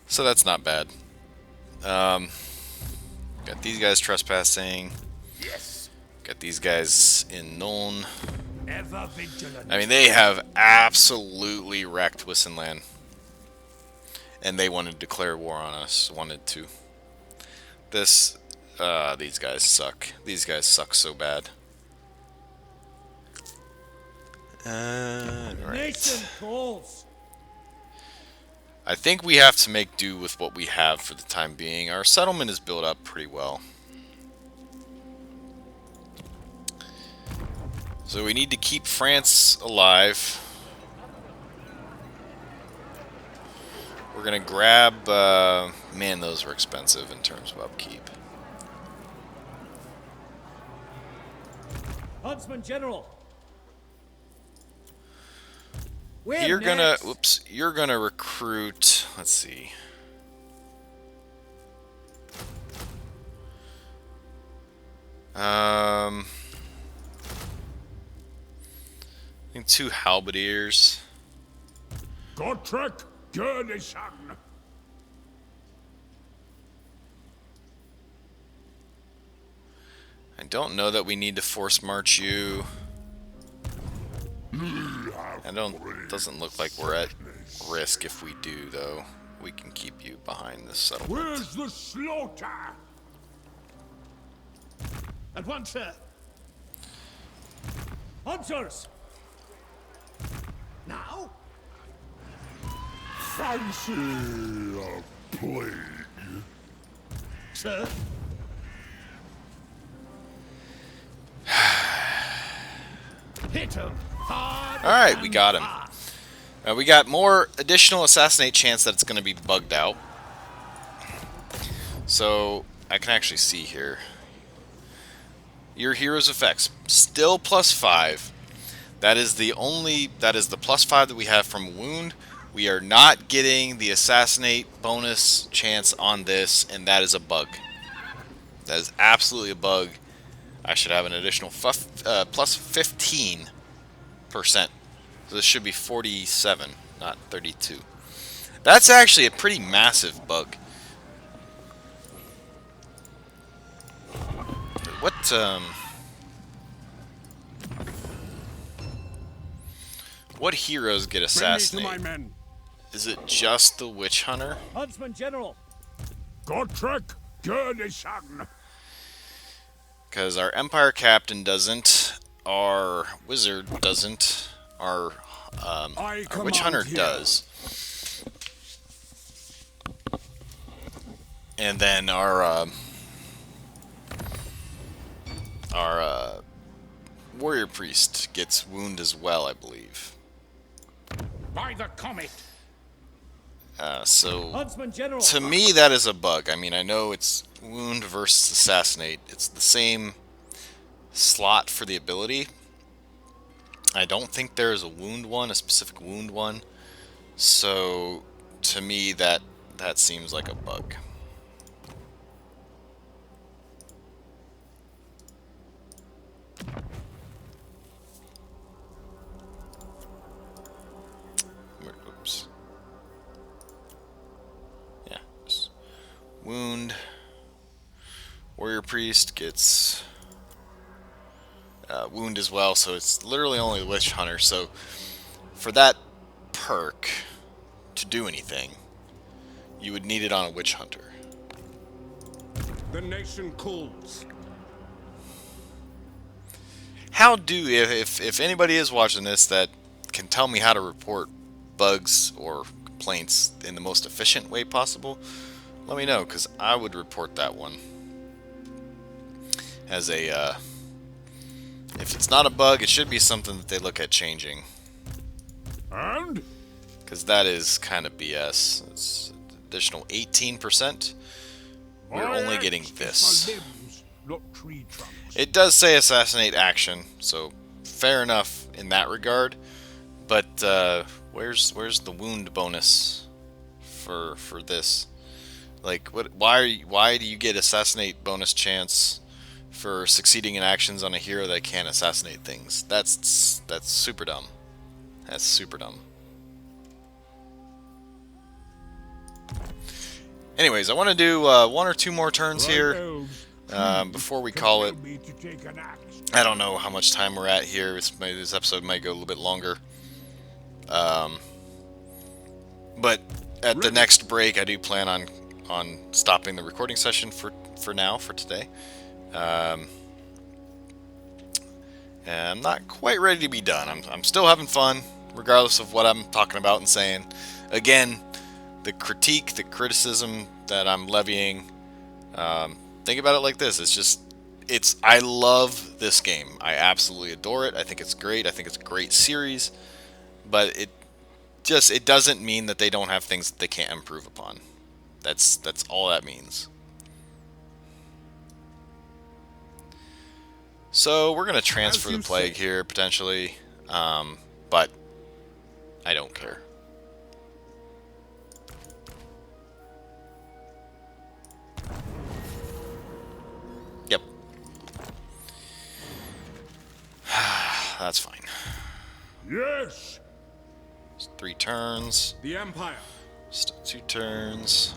So that's not bad. Got these guys trespassing. Yes. Got these guys in Nuln. Ever vigilant. I mean, they have absolutely wrecked Wissenland. And they wanted to declare war on us. Wanted to. These guys suck. These guys suck so bad. Right. Nation calls. I think we have to make do with what we have for the time being. Our settlement is built up pretty well. So we need to keep France alive. We're gonna grab... man, those are expensive in terms of upkeep. Huntsman General. You're gonna... Whoops. You're gonna recruit... Let's see. I think 2 halberdiers. Gotrek Gurnishan. I don't know that we need to force march you. Doesn't look like we're at risk if we do, though. We can keep you behind this settlement. Where's the slaughter? At once, sir. Hunters. Now. Fancy a plague. Sir. Hit him hard. Alright, we got him. We got more additional assassinate chance that it's going to be bugged out. So, I can actually see here. Your hero's effects. Still +5. That is the +5 that we have from wound. We are not getting the assassinate bonus chance on this, and that is a bug. That is absolutely a bug. I should have an additional +15%. So this should be 47, not 32. That's actually a pretty massive bug. What heroes get assassinated? Is it just the Witch Hunter? Huntsman General. Gotrek Gurnishan. Because our Empire Captain doesn't, our Wizard doesn't, our Witch Hunter does. And then our Warrior Priest gets wound as well, I believe. By the comet. So, Huntsman General. to me, that is a bug. I mean, I know it's wound versus assassinate. It's the same slot for the ability. I don't think there is a wound one, a specific wound one. So, to me, that seems like a bug. Oops. Yeah. Wound. Warrior Priest gets wound as well, so it's literally only the Witch Hunter. So for that perk to do anything, you would need it on a Witch Hunter. The nation cools. How do, if anybody is watching this that can tell me how to report bugs or complaints in the most efficient way possible, let me know, because I would report that one as a, if it's not a bug, it should be something that they look at changing. And? Because that is kind of BS. It's additional 18%. We're only getting this. Limbs, not tree trunks. It does say assassinate action, so fair enough in that regard. But where's the wound bonus for this? Like, what? Why do you get assassinate bonus chance for succeeding in actions on a hero that can't assassinate things? That's super dumb. That's super dumb. Anyways, I want to do 1 or 2 more turns here before we call it. I don't know how much time we're at here. This episode might go a little bit longer. But at the next break, I do plan on stopping the recording session for today. And I'm not quite ready to be done. I'm still having fun, regardless of what I'm talking about and saying. Again, the criticism that I'm levying, think about it like this. I love this game. I absolutely adore it. I think it's great. I think it's a great series. But it doesn't mean that they don't have things that they can't improve upon. That's all that means. So we're going to transfer the plague here, potentially. But I don't care. Yep. That's fine. Yes. It's 3 turns. The Empire. Still 2 turns.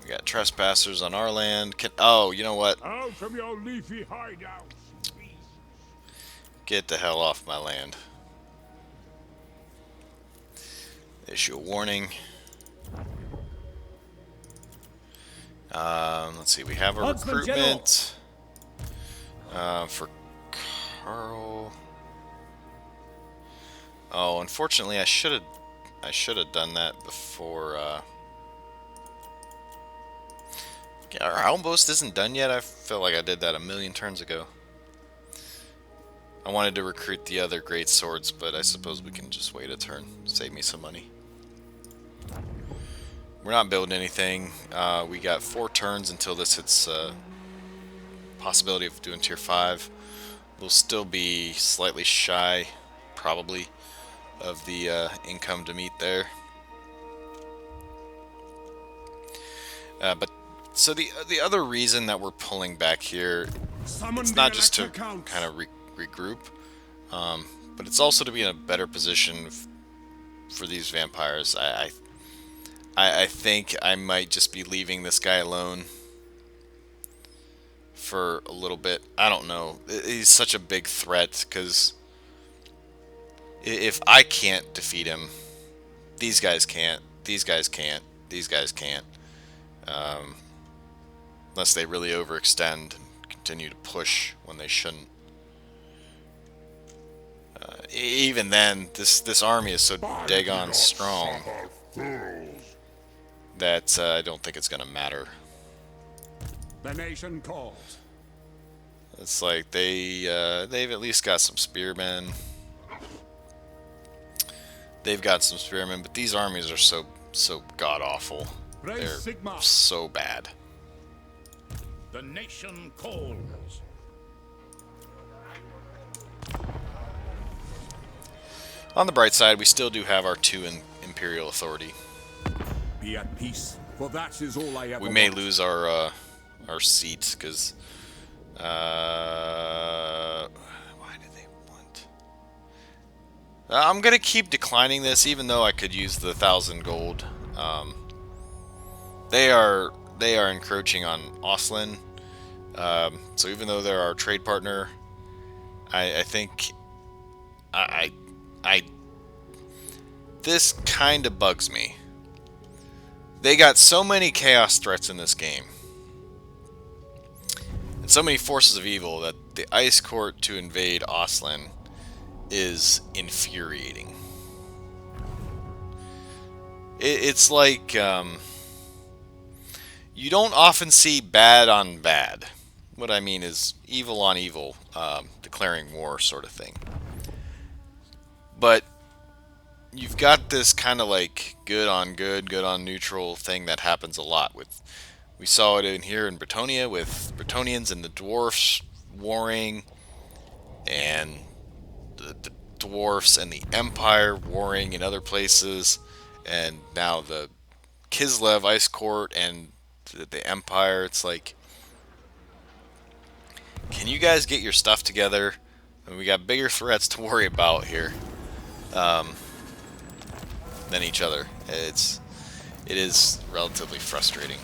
We got trespassers on our land. Oh, you know what? Out from your leafy hideouts. Get the hell off my land. Issue a warning. Let's see. We have a recruitment for Carl. Oh, unfortunately, I should have done that before. Our outpost isn't done yet. I feel like I did that a million turns ago. I wanted to recruit the other great swords, but I suppose we can just wait a turn. Save me some money. We're not building anything. We got 4 turns until this hits possibility of doing tier 5. We'll still be slightly shy, probably, of the income to meet there. But so the other reason that we're pulling back here, it's not just to kind of regroup, but it's also to be in a better position for these vampires. I think I might just be leaving this guy alone for a little bit. I don't know. He's such a big threat, because if I can't defeat him, these guys can't. These guys can't. These guys can't. Unless they really overextend and continue to push when they shouldn't. Even then, this army is so daggone strong that I don't think it's going to matter. The nation calls. It's like they've at least got some spearmen. They've got some spearmen, but these armies are so god awful. They're so bad. The nation calls. On the bright side, we still do have our 2 in Imperial Authority. Be at peace, for that is all I ever We may want. lose our seats, because why do they want? I'm gonna keep declining this, even though I could use the 1,000 gold. They are encroaching on Oslin, so even though they're our trade partner, I think this kind of bugs me. They got so many chaos threats in this game. so many forces of evil that the Ice Court to invade Oslan is infuriating. It's like you don't often see bad on bad. What I mean is evil on evil, declaring war sort of thing. But you've got this kind of like good on good, good on neutral thing that happens a lot. We saw it in here in Bretonia with Bretonians and the dwarfs warring, and the dwarfs and the Empire warring in other places, and now the Kislev Ice Court and the Empire. It's like, can you guys get your stuff together? I mean, we got bigger threats to worry about here than each other. It is relatively frustrating.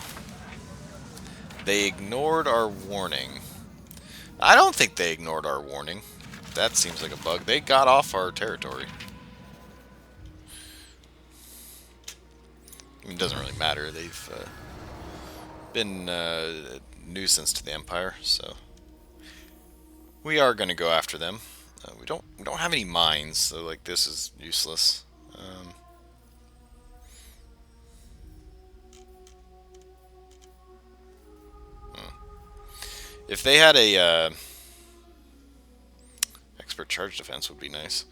They ignored our warning. I don't think they ignored our warning. That seems like a bug. They got off our territory. I mean, it doesn't really matter. They've been a nuisance to the Empire, so we are going to go after them. We don't have any mines, so like this is useless. If they had a expert charge defense, would be nice.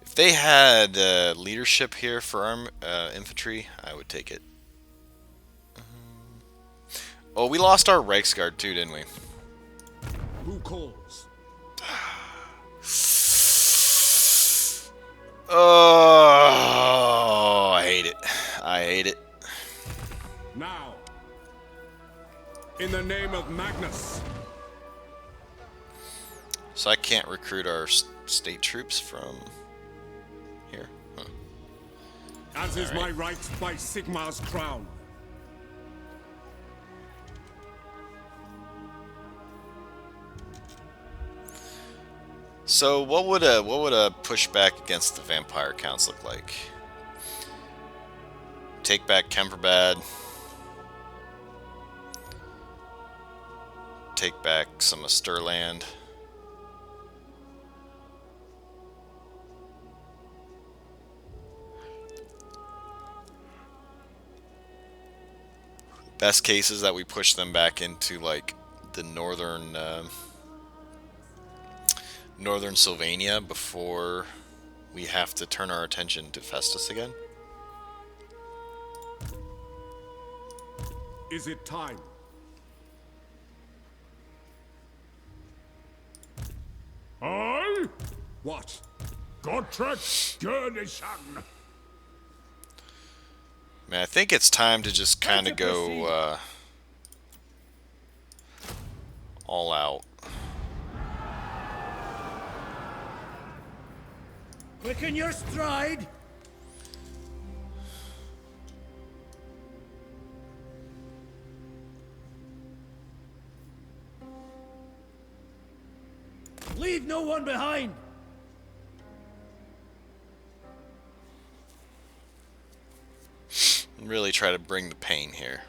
If they had leadership here for infantry, I would take it. Oh, we lost our Reichsguard too, didn't we? Who calls? Oh, I hate it. I hate it. Now, in the name of Magnus. So I can't recruit our state troops from here? Huh. As is my right by Sigmar's crown. So what would a pushback against the Vampire Counts look like? Take back Kemperbad. Take back some of Stirland. Best case is that we push them back into like the northern Sylvania before we have to turn our attention to Festus again. Is it time? I? What? Gotrek Gurnison. Man, I think it's time to just kind of go all out. Quicken your stride. Leave no one behind. Really try to bring the pain here.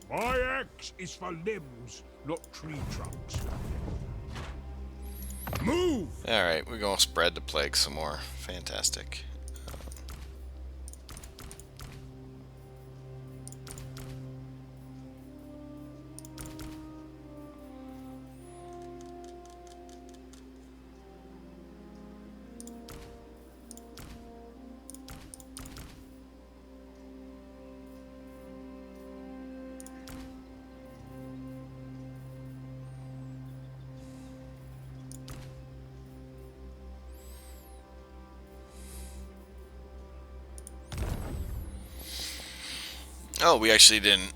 My axe is for limbs, not tree trunks. Move! Alright, we're going to spread the plague some more. Fantastic. Oh, we actually didn't.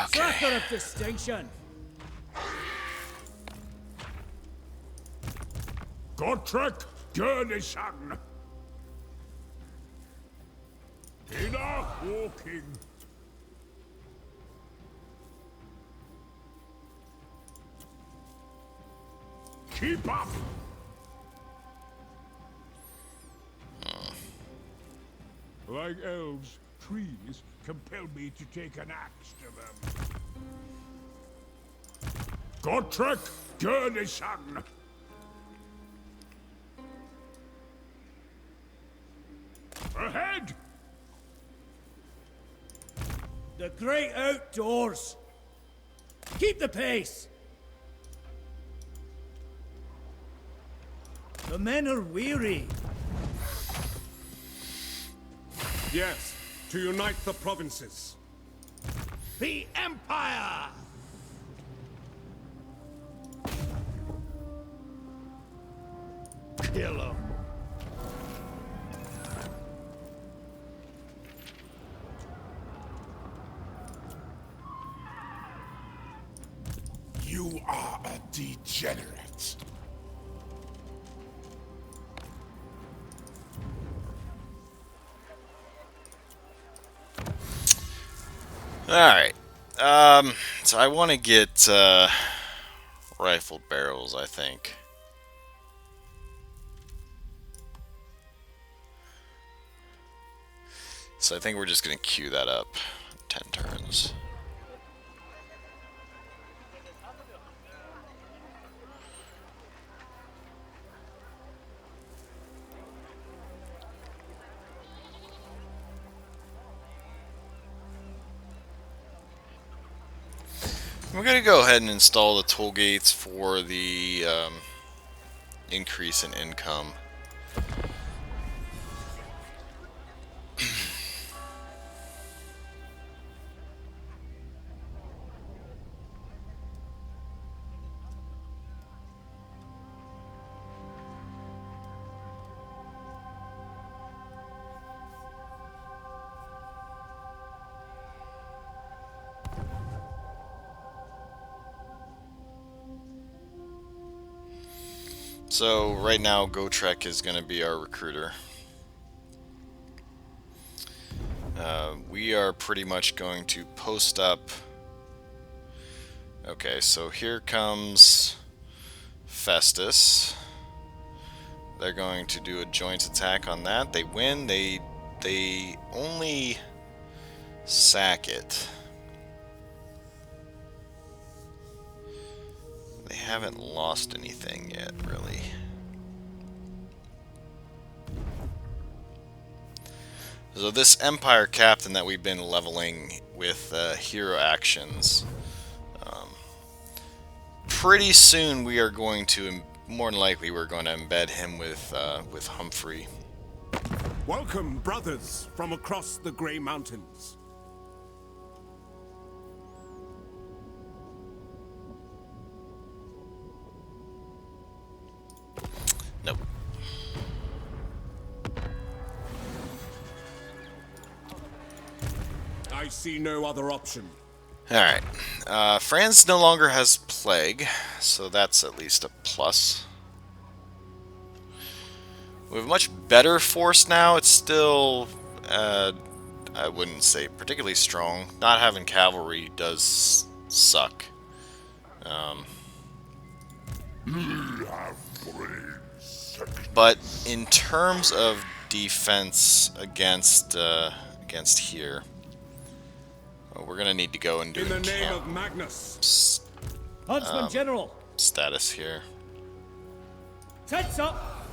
Okay. Circle of distinction. Gotrek Gurnison. Enough walking. Keep up. Like elves, trees compel me to take an axe to them. Gotrek Gurnishan. Ahead! The great outdoors. Keep the pace. The men are weary. Yes, to unite the provinces. The Empire! Kill 'em. You are a degenerate. Alright. So I want to get rifled barrels, I think. So I think we're just going to queue that up 10 turns. We're going to go ahead and install the toll gates for the increase in income. So right now Gotrek is going to be our recruiter. We are pretty much going to post up. Okay, so here comes Festus. They're going to do a joint attack on that. They win. They only sack it. They haven't lost anything yet, really. So this Empire Captain that we've been leveling with hero actions, pretty soon we are going to, more than likely, we're going to embed him with Humphrey. Welcome, brothers, from across the Grey Mountains. Nope. I see no other option. Alright. France no longer has Plague, so that's at least a plus. We have a much better force now. It's still, I wouldn't say particularly strong. Not having cavalry does suck. But in terms of defense against here, we're gonna need to go and do In the name camp of Magnus. Huntsman General. status here. Tents up.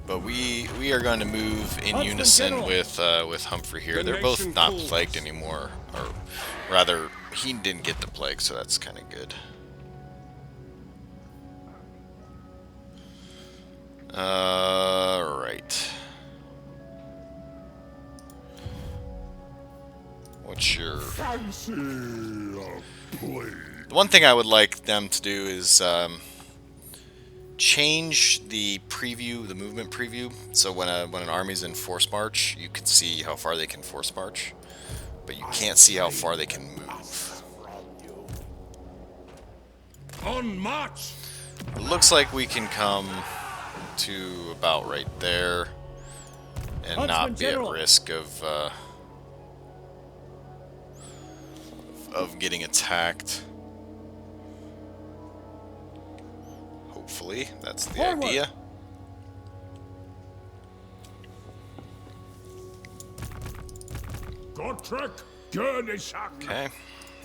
But we are going to move in Huntsman unison General. with Humphrey here. The They're both nation not calls. plagued anymore, or rather, he didn't get the plague, so that's kind of good. Right. What's your... Fancy a blade. The one thing I would like them to do is change the preview, the movement preview, so when an army's in force march, you can see how far they can force march, but you can't see how far they can move. On march! It looks like we can come to about right there and Huntsman not be at General. risk of getting attacked. Hopefully, that's the Forward. idea. Gotrek Gurnishan. Okay.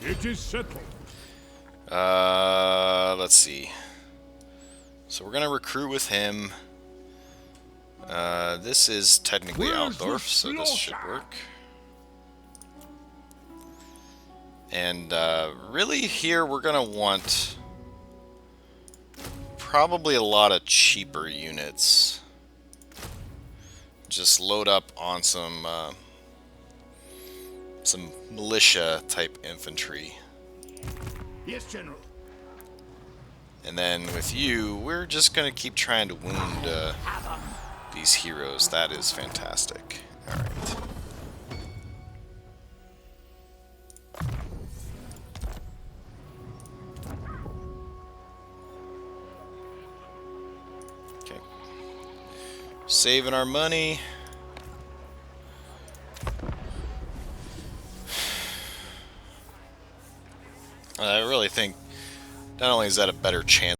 It is settled. Let's see. So we're gonna recruit with him. This is technically Where's the Altdorf, so this should slaughter? work. And really here we're gonna want probably a lot of cheaper units. Just load up on some militia type infantry. Yes, General. And then with you, we're just gonna keep trying to wound these heroes. That is fantastic. Alright. Okay. Saving our money. I really think not only is that a better chance